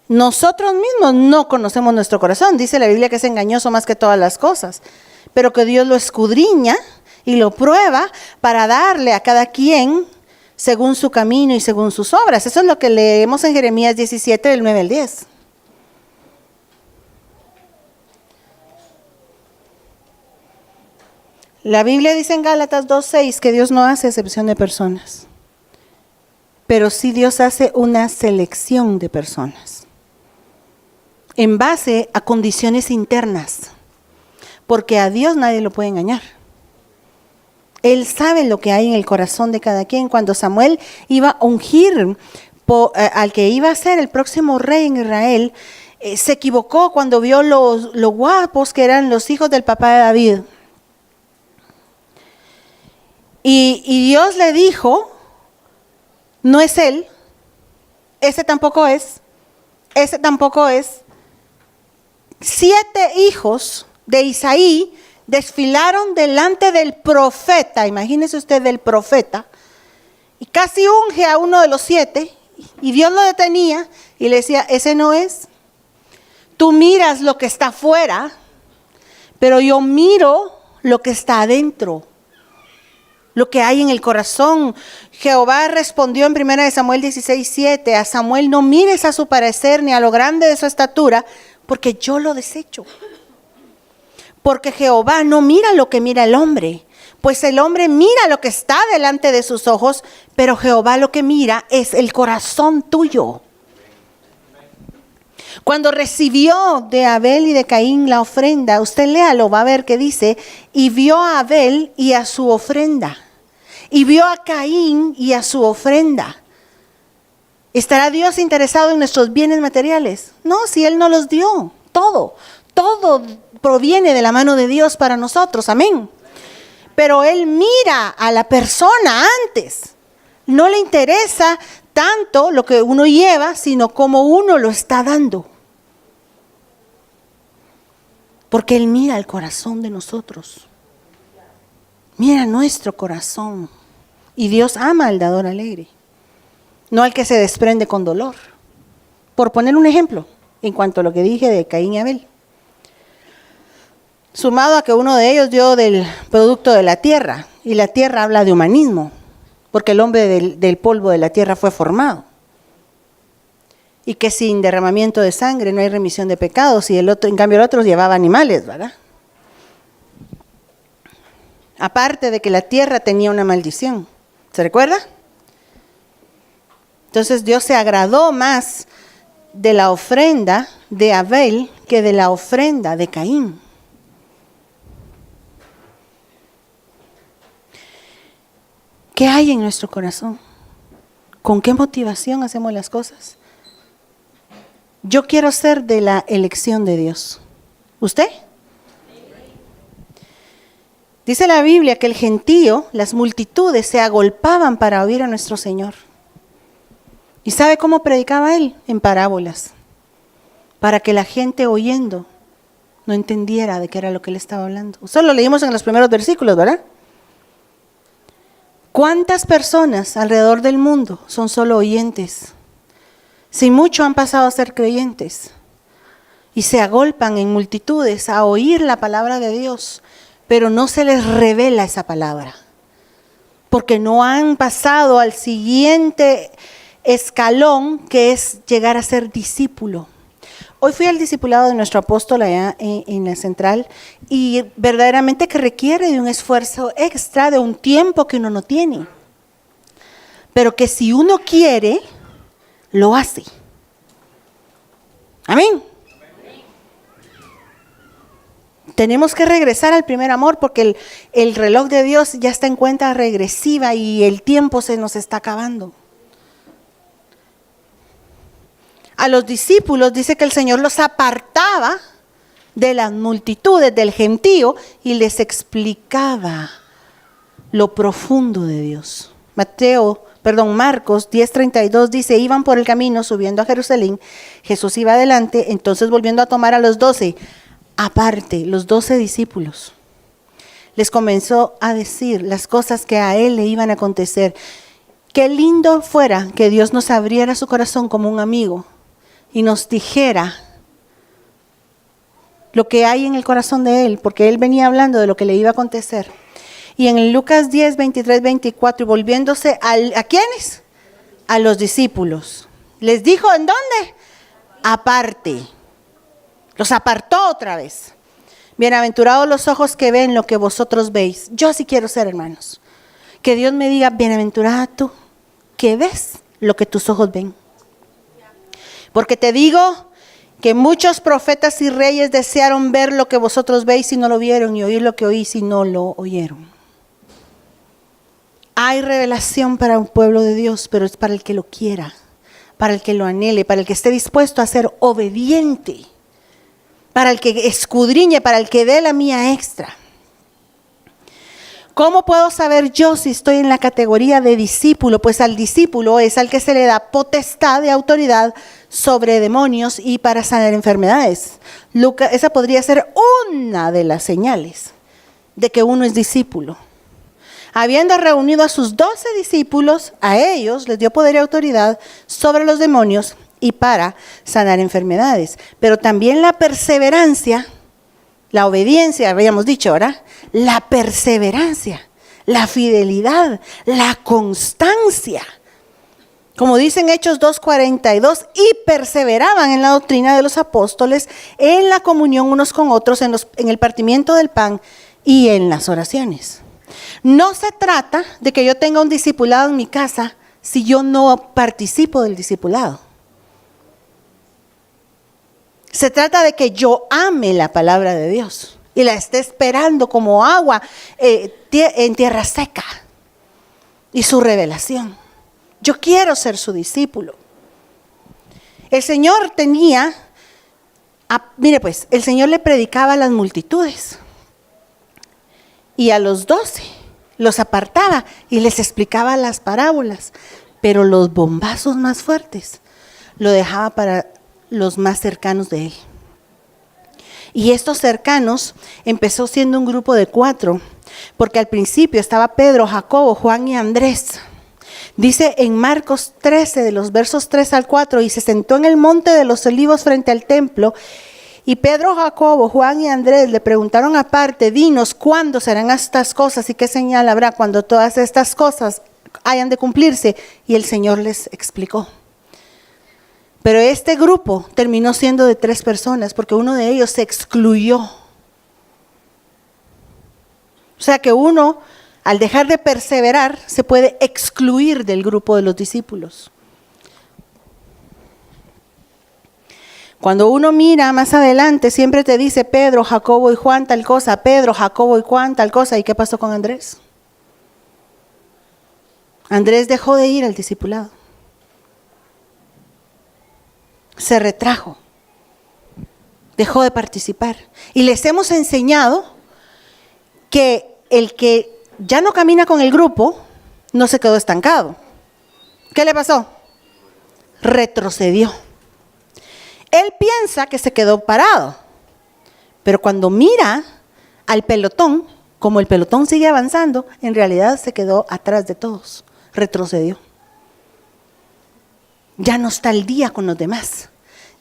Nosotros mismos no conocemos nuestro corazón. Dice la Biblia que es engañoso más que todas las cosas. Pero que Dios lo escudriña y lo prueba para darle a cada quien según su camino y según sus obras. Eso es lo que leemos en Jeremías 17, del 9 al 10. La Biblia dice en Gálatas 2:6 que Dios no hace excepción de personas, pero sí Dios hace una selección de personas en base a condiciones internas, porque a Dios nadie lo puede engañar. Él sabe lo que hay en el corazón de cada quien. Cuando Samuel iba a ungir al que iba a ser el próximo rey en Israel, se equivocó cuando vio lo guapos que eran los hijos del papá de David. Y Dios le dijo, no es él, ese tampoco es. 7 hijos de Isaí desfilaron delante del profeta, imagínese usted del profeta, y casi unge a uno de los 7, y Dios lo detenía y le decía, ese no es. Tú miras lo que está afuera, pero yo miro lo que está adentro, lo que hay en el corazón. Jehová respondió en 1 Samuel 16:7, a Samuel no mires a su parecer ni a lo grande de su estatura, porque yo lo desecho. Porque Jehová no mira lo que mira el hombre, pues el hombre mira lo que está delante de sus ojos, pero Jehová lo que mira es el corazón tuyo. Cuando recibió de Abel y de Caín la ofrenda, usted léalo, va a ver que dice, y vio a Abel y a su ofrenda, y vio a Caín y a su ofrenda. ¿Estará Dios interesado en nuestros bienes materiales? No, si Él no los dio, todo proviene de la mano de Dios para nosotros, amén. Pero Él mira a la persona antes. No le interesa tanto lo que uno lleva, sino cómo uno lo está dando. Porque Él mira el corazón de nosotros. Mira nuestro corazón. Y Dios ama al dador alegre, no al que se desprende con dolor. Por poner un ejemplo, en cuanto a lo que dije de Caín y Abel. Sumado a que uno de ellos dio del producto de la tierra, y la tierra habla de humanismo, porque el hombre del polvo de la tierra fue formado. Y que sin derramamiento de sangre no hay remisión de pecados, y en cambio el otro llevaba animales, ¿verdad? Aparte de que la tierra tenía una maldición. ¿Se recuerda? Entonces Dios se agradó más de la ofrenda de Abel que de la ofrenda de Caín. ¿Qué hay en nuestro corazón? ¿Con qué motivación hacemos las cosas? Yo quiero ser de la elección de Dios. ¿Usted? Dice la Biblia que el gentío, las multitudes se agolpaban para oír a nuestro Señor. ¿Y sabe cómo predicaba Él? En parábolas. Para que la gente oyendo no entendiera de qué era lo que Él estaba hablando. Eso lo leímos en los primeros versículos, ¿verdad? ¿Cuántas personas alrededor del mundo son solo oyentes? Si mucho han pasado a ser creyentes y se agolpan en multitudes a oír la palabra de Dios, pero no se les revela esa palabra, porque no han pasado al siguiente escalón, que es llegar a ser discípulo. Hoy fui al discipulado de nuestro apóstol allá en la central, y verdaderamente que requiere de un esfuerzo extra, de un tiempo que uno no tiene, pero que si uno quiere, lo hace. Amén. Tenemos que regresar al primer amor, porque el reloj de Dios ya está en cuenta regresiva y el tiempo se nos está acabando. A los discípulos dice que el Señor los apartaba de las multitudes, del gentío, y les explicaba lo profundo de Dios. Marcos 10:32 dice: iban por el camino subiendo a Jerusalén, Jesús iba adelante, entonces volviendo a tomar a los 12, aparte, los 12 discípulos, les comenzó a decir las cosas que a Él le iban a acontecer. Qué lindo fuera que Dios nos abriera su corazón como un amigo y nos dijera lo que hay en el corazón de Él, porque Él venía hablando de lo que le iba a acontecer. Y en Lucas 10, 23, 24, y volviéndose ¿a quiénes? A los discípulos. Les dijo, ¿en dónde? Aparte. Los apartó otra vez. Bienaventurados los ojos que ven lo que vosotros veis. Yo así quiero ser, hermanos. Que Dios me diga, bienaventurada tú, que ves lo que tus ojos ven. Porque te digo que muchos profetas y reyes desearon ver lo que vosotros veis y no lo vieron, y oír lo que oís y no lo oyeron. Hay revelación para un pueblo de Dios, pero es para el que lo quiera, para el que lo anhele, para el que esté dispuesto a ser obediente, para el que escudriñe, para el que dé la mía extra. ¿Cómo puedo saber yo si estoy en la categoría de discípulo? Pues al discípulo es al que se le da potestad de autoridad sobre demonios y para sanar enfermedades. Esa podría ser una de las señales de que uno es discípulo. Habiendo reunido a sus 12 discípulos, a ellos les dio poder y autoridad sobre los demonios y para sanar enfermedades. Pero también la perseverancia, la obediencia, habíamos dicho, ¿verdad? La perseverancia, la fidelidad, la constancia. Como dicen Hechos 2:42, y perseveraban en la doctrina de los apóstoles, en la comunión unos con otros, en el partimiento del pan y en las oraciones. No se trata de que yo tenga un discipulado en mi casa si yo no participo del discipulado. Se trata de que yo ame la palabra de Dios y la esté esperando como agua en tierra seca, y su revelación. Yo quiero ser su discípulo. El Señor tenía Mire pues, el Señor le predicaba a las multitudes y a los 12 los apartaba y les explicaba las parábolas, pero los bombazos más fuertes lo dejaba para los más cercanos de él. Y estos cercanos empezó siendo un grupo de 4, porque al principio estaba Pedro, Jacobo, Juan y Andrés. Dice en Marcos 13, de los versos 3 al 4, y se sentó en el monte de los olivos frente al templo, y Pedro, Jacobo, Juan y Andrés le preguntaron aparte: dinos, ¿cuándo serán estas cosas y qué señal habrá cuando todas estas cosas hayan de cumplirse? Y el Señor les explicó. Pero este grupo terminó siendo de 3 personas, porque uno de ellos se excluyó. O sea que uno, al dejar de perseverar, se puede excluir del grupo de los discípulos. Cuando uno mira más adelante, siempre te dice Pedro, Jacobo y Juan tal cosa, Pedro, Jacobo y Juan tal cosa. ¿Y qué pasó con Andrés? Andrés dejó de ir al discipulado. Se retrajo. Dejó de participar. Y les hemos enseñado que el que ya no camina con el grupo no se quedó estancado. ¿Qué le pasó? Retrocedió. Él piensa que se quedó parado, pero cuando mira al pelotón, como el pelotón sigue avanzando, en realidad se quedó atrás de todos, retrocedió. Ya no está al día con los demás,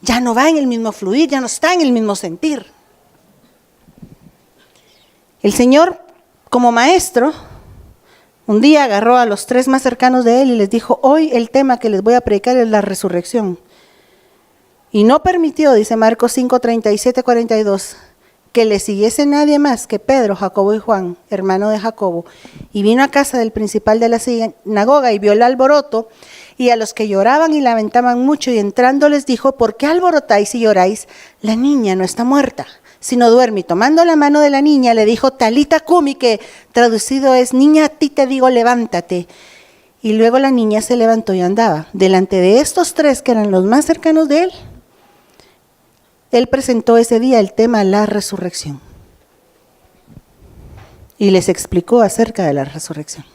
ya no va en el mismo fluir, ya no está en el mismo sentir. El Señor, como maestro, un día agarró a los 3 más cercanos de él y les dijo: hoy el tema que les voy a predicar es la resurrección. Y no permitió, dice Marcos 5, 37, 42, que le siguiese nadie más que Pedro, Jacobo y Juan, hermano de Jacobo. Y vino a casa del principal de la sinagoga y vio el alboroto y a los que lloraban y lamentaban mucho, y entrando les dijo: ¿por qué alborotáis y lloráis? La niña no está muerta, sino duerme. Y tomando la mano de la niña le dijo: Talita cumi, que traducido es: niña, a ti te digo, levántate. Y luego la niña se levantó y andaba. Delante de estos 3 que eran los más cercanos de él, él presentó ese día el tema la resurrección y les explicó acerca de la resurrección.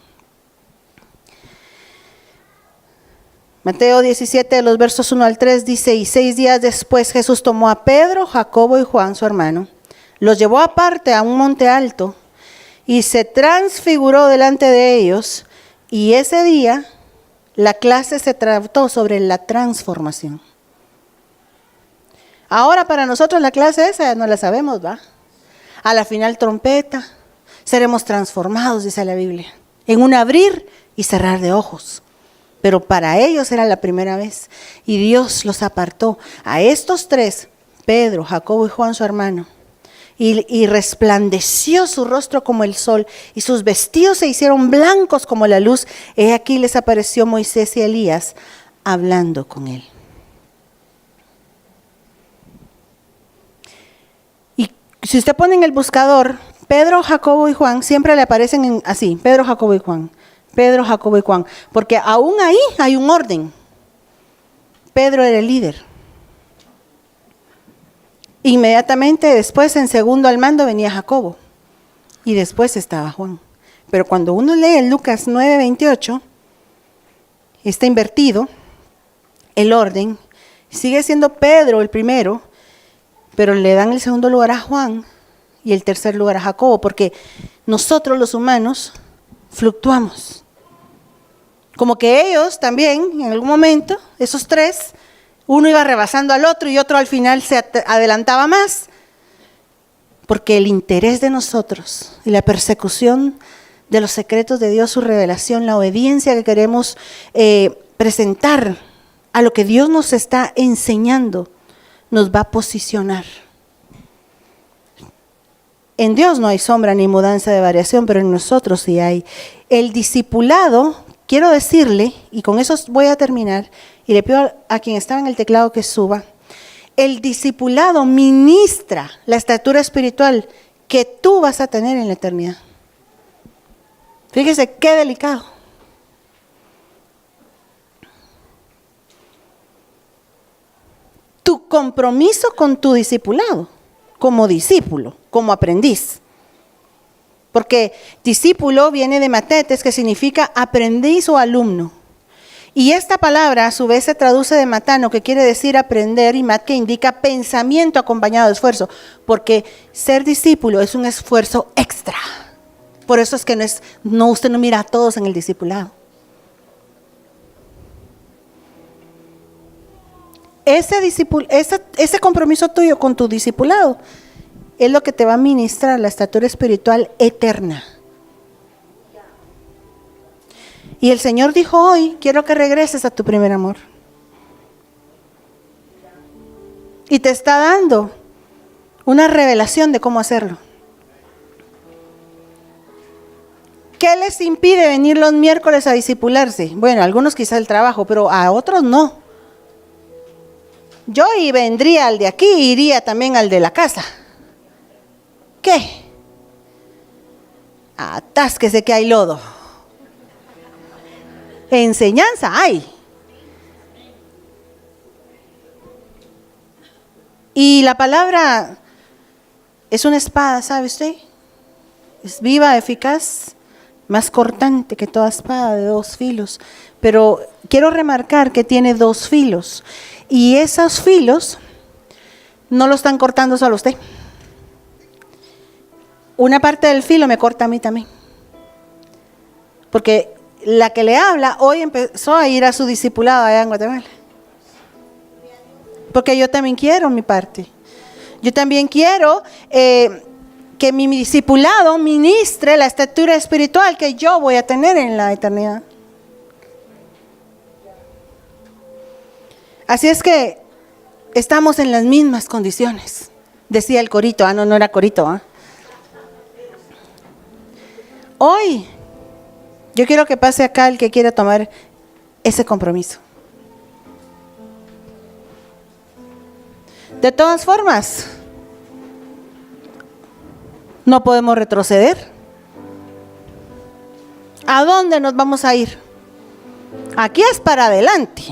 Mateo 17, de los versos 1 al 3 dice: y 6 días después Jesús tomó a Pedro, Jacobo y Juan, su hermano, los llevó aparte a un monte alto y se transfiguró delante de ellos, y ese día la clase se trató sobre la transformación. Ahora para nosotros la clase esa no la sabemos, ¿va? A la final trompeta, seremos transformados, dice la Biblia, en un abrir y cerrar de ojos. Pero para ellos era la primera vez y Dios los apartó a estos 3, Pedro, Jacobo y Juan, su hermano, y resplandeció su rostro como el sol y sus vestidos se hicieron blancos como la luz. He aquí les apareció Moisés y Elías hablando con él. Si usted pone en el buscador Pedro, Jacobo y Juan, siempre le aparecen así: Pedro, Jacobo y Juan, Pedro, Jacobo y Juan, porque aún ahí hay un orden. Pedro era el líder. Inmediatamente después, en segundo al mando, venía Jacobo y después estaba Juan. Pero cuando uno lee en Lucas 9:28, está invertido el orden. Sigue siendo Pedro el primero, pero le dan el segundo lugar a Juan y el tercer lugar a Jacobo, porque nosotros los humanos fluctuamos. Como que ellos también, en algún momento, esos 3, uno iba rebasando al otro y otro al final se adelantaba más, porque el interés de nosotros y la persecución de los secretos de Dios, su revelación, la obediencia que queremos presentar a lo que Dios nos está enseñando, nos va a posicionar. En Dios no hay sombra ni mudanza de variación, pero en nosotros sí hay. El discipulado, quiero decirle, y con eso voy a terminar, y le pido a quien estaba en el teclado que suba, el discipulado ministra la estatura espiritual que tú vas a tener en la eternidad. Fíjese qué delicado. Tu compromiso con tu discipulado, como discípulo, como aprendiz. Porque discípulo viene de matetes, que significa aprendiz o alumno. Y esta palabra a su vez se traduce de matano, que quiere decir aprender, y mat, que indica pensamiento acompañado de esfuerzo. Porque ser discípulo es un esfuerzo extra. Por eso es que usted no mira a todos en el discipulado. Ese compromiso tuyo con tu discipulado es lo que te va a ministrar la estatura espiritual eterna. Y el Señor dijo hoy, quiero que regreses a tu primer amor. Y te está dando una revelación de cómo hacerlo. ¿Qué les impide venir los miércoles a discipularse? Bueno, a algunos quizás el trabajo, pero a otros no. Yo vendría al de aquí, iría también al de la casa. ¿Qué? Atásquese que hay lodo. Enseñanza hay. Y la palabra es una espada, ¿sabe usted? Es viva, eficaz, más cortante que toda espada de 2 filos. Pero quiero remarcar que tiene 2 filos. Y esos filos no lo están cortando solo usted. Una parte del filo me corta a mí también. Porque la que le habla hoy empezó a ir a su discipulado allá en Guatemala. Porque yo también quiero mi parte. Yo también quiero que mi discipulado ministre la estatura espiritual que yo voy a tener en la eternidad. Así es que estamos en las mismas condiciones. Decía el corito, no era corito. Hoy, yo quiero que pase acá el que quiera tomar ese compromiso. De todas formas, no podemos retroceder. ¿A dónde nos vamos a ir? Aquí es para adelante.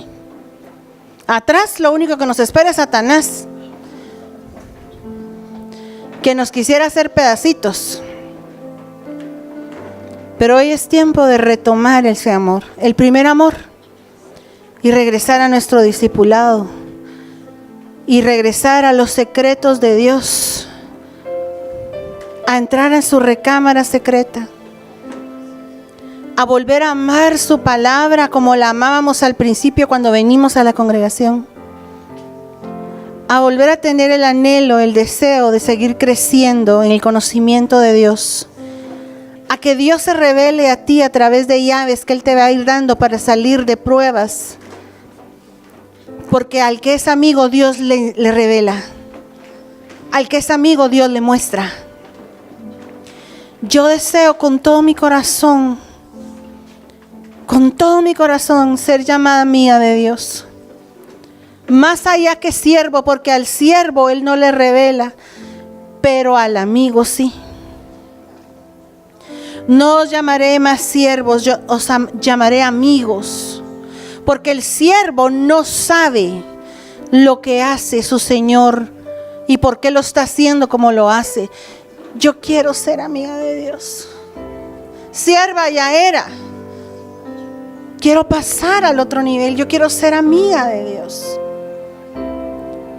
Atrás lo único que nos espera es Satanás, que nos quisiera hacer pedacitos. Pero hoy es tiempo de retomar ese amor, el primer amor, y regresar a nuestro discipulado, y regresar a los secretos de Dios, a entrar en su recámara secreta, a volver a amar su palabra como la amábamos al principio cuando venimos a la congregación, a volver a tener el anhelo, el deseo de seguir creciendo en el conocimiento de Dios, a que Dios se revele a ti a través de llaves que Él te va a ir dando para salir de pruebas, porque al que es amigo Dios le revela, al que es amigo Dios le muestra. Yo deseo con todo mi corazón ser llamada mía de Dios, más allá que siervo, porque al siervo Él no le revela, pero al amigo sí. No os llamaré más siervos, yo os llamaré amigos, porque el siervo no sabe lo que hace su Señor y por qué lo está haciendo como lo hace. Yo quiero ser amiga de Dios. Sierva ya era. Quiero pasar al otro nivel. Yo quiero ser amiga de Dios.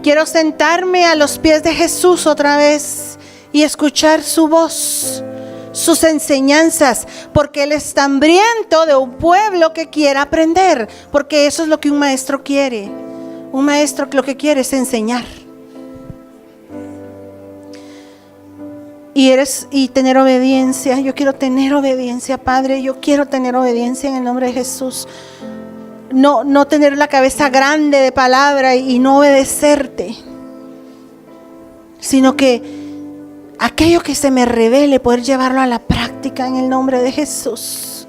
Quiero sentarme a los pies de Jesús otra vez y escuchar su voz, sus enseñanzas, porque Él está hambriento de un pueblo que quiera aprender, porque eso es lo que un maestro quiere. Un maestro lo que quiere es enseñar. Y tener obediencia. Yo quiero tener obediencia, Padre. Yo quiero tener obediencia en el nombre de Jesús. No tener la cabeza grande de palabra y no obedecerte, sino que aquello que se me revele, poder llevarlo a la práctica en el nombre de Jesús.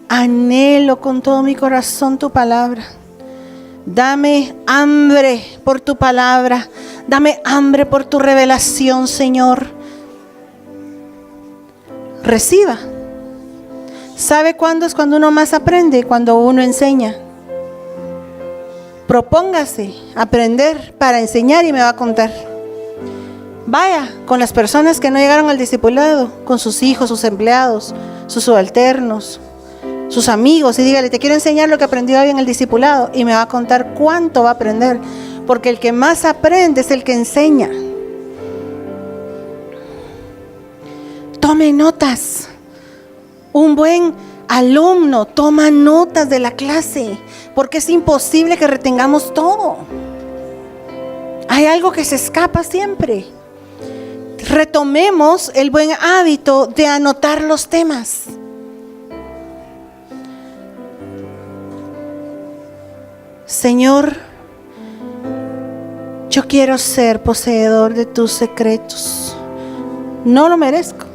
Anhelo con todo mi corazón tu palabra. Dame hambre por tu palabra. Dame hambre por tu revelación, Señor. Reciba. ¿Sabe cuándo es cuando uno más aprende? Cuando uno enseña. propóngase aprender para enseñar y me va a contar. Vaya con las personas que no llegaron al discipulado, con sus hijos, sus empleados, sus subalternos, sus amigos, y dígale: te quiero enseñar lo que aprendió hoy en el discipulado, y me va a contar cuánto va a aprender, porque el que más aprende es el que enseña. Tome notas. Un buen alumno toma notas de la clase, porque es imposible que retengamos todo. Hay algo que se escapa siempre. Retomemos el buen hábito de anotar los temas. Señor, yo quiero ser poseedor de tus secretos. No lo merezco.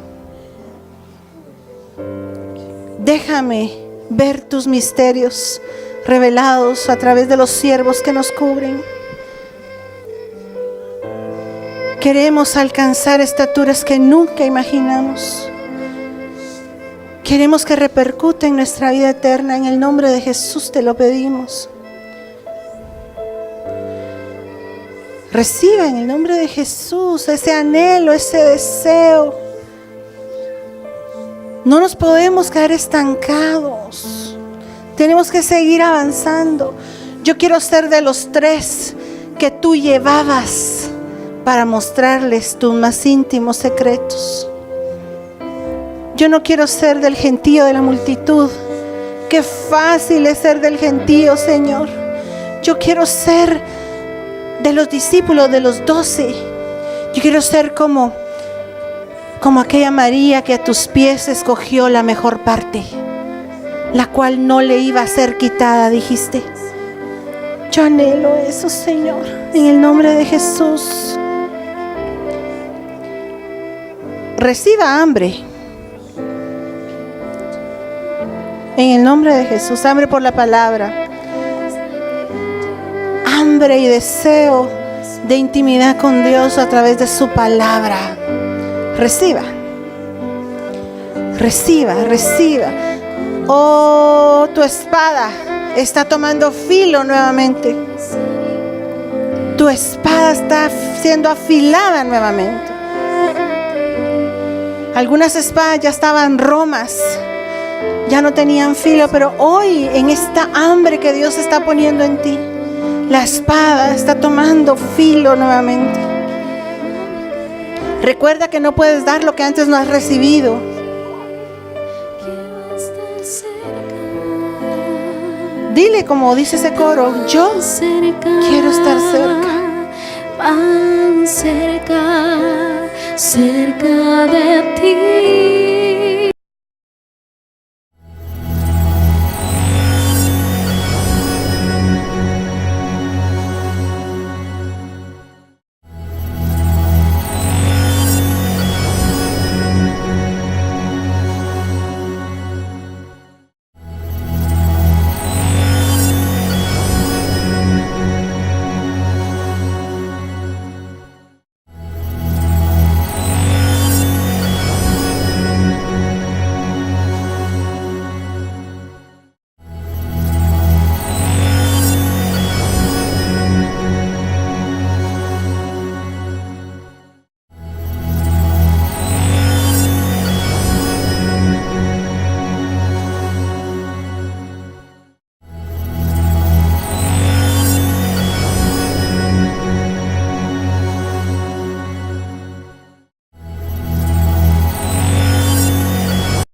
Déjame ver tus misterios revelados a través de los siervos que nos cubren. Queremos alcanzar estaturas que nunca imaginamos. Queremos que repercute en nuestra vida eterna. En el nombre de Jesús te lo pedimos. Reciba en el nombre de Jesús ese anhelo, ese deseo. No nos podemos quedar estancados. Tenemos que seguir avanzando. Yo quiero ser de los 3 que tú llevabas para mostrarles tus más íntimos secretos. Yo no quiero ser del gentío de la multitud. Qué fácil es ser del gentío, Señor. Yo quiero ser de los discípulos, de los 12. Yo quiero ser como aquella María que a tus pies escogió la mejor parte, la cual no le iba a ser quitada, dijiste. Yo anhelo eso, Señor, en el nombre de Jesús. Reciba hambre. En el nombre de Jesús, hambre por la palabra. Hambre y deseo de intimidad con Dios a través de su palabra. Reciba. Reciba, reciba. Oh, tu espada está tomando filo nuevamente. Tu espada está siendo afilada nuevamente. Algunas espadas ya estaban romas, ya no tenían filo, pero hoy, en esta hambre que Dios está poniendo en ti, la espada está tomando filo nuevamente. Recuerda que no puedes dar lo que antes no has recibido. Dile como dice ese coro: yo quiero estar cerca. Más cerca, cerca de ti.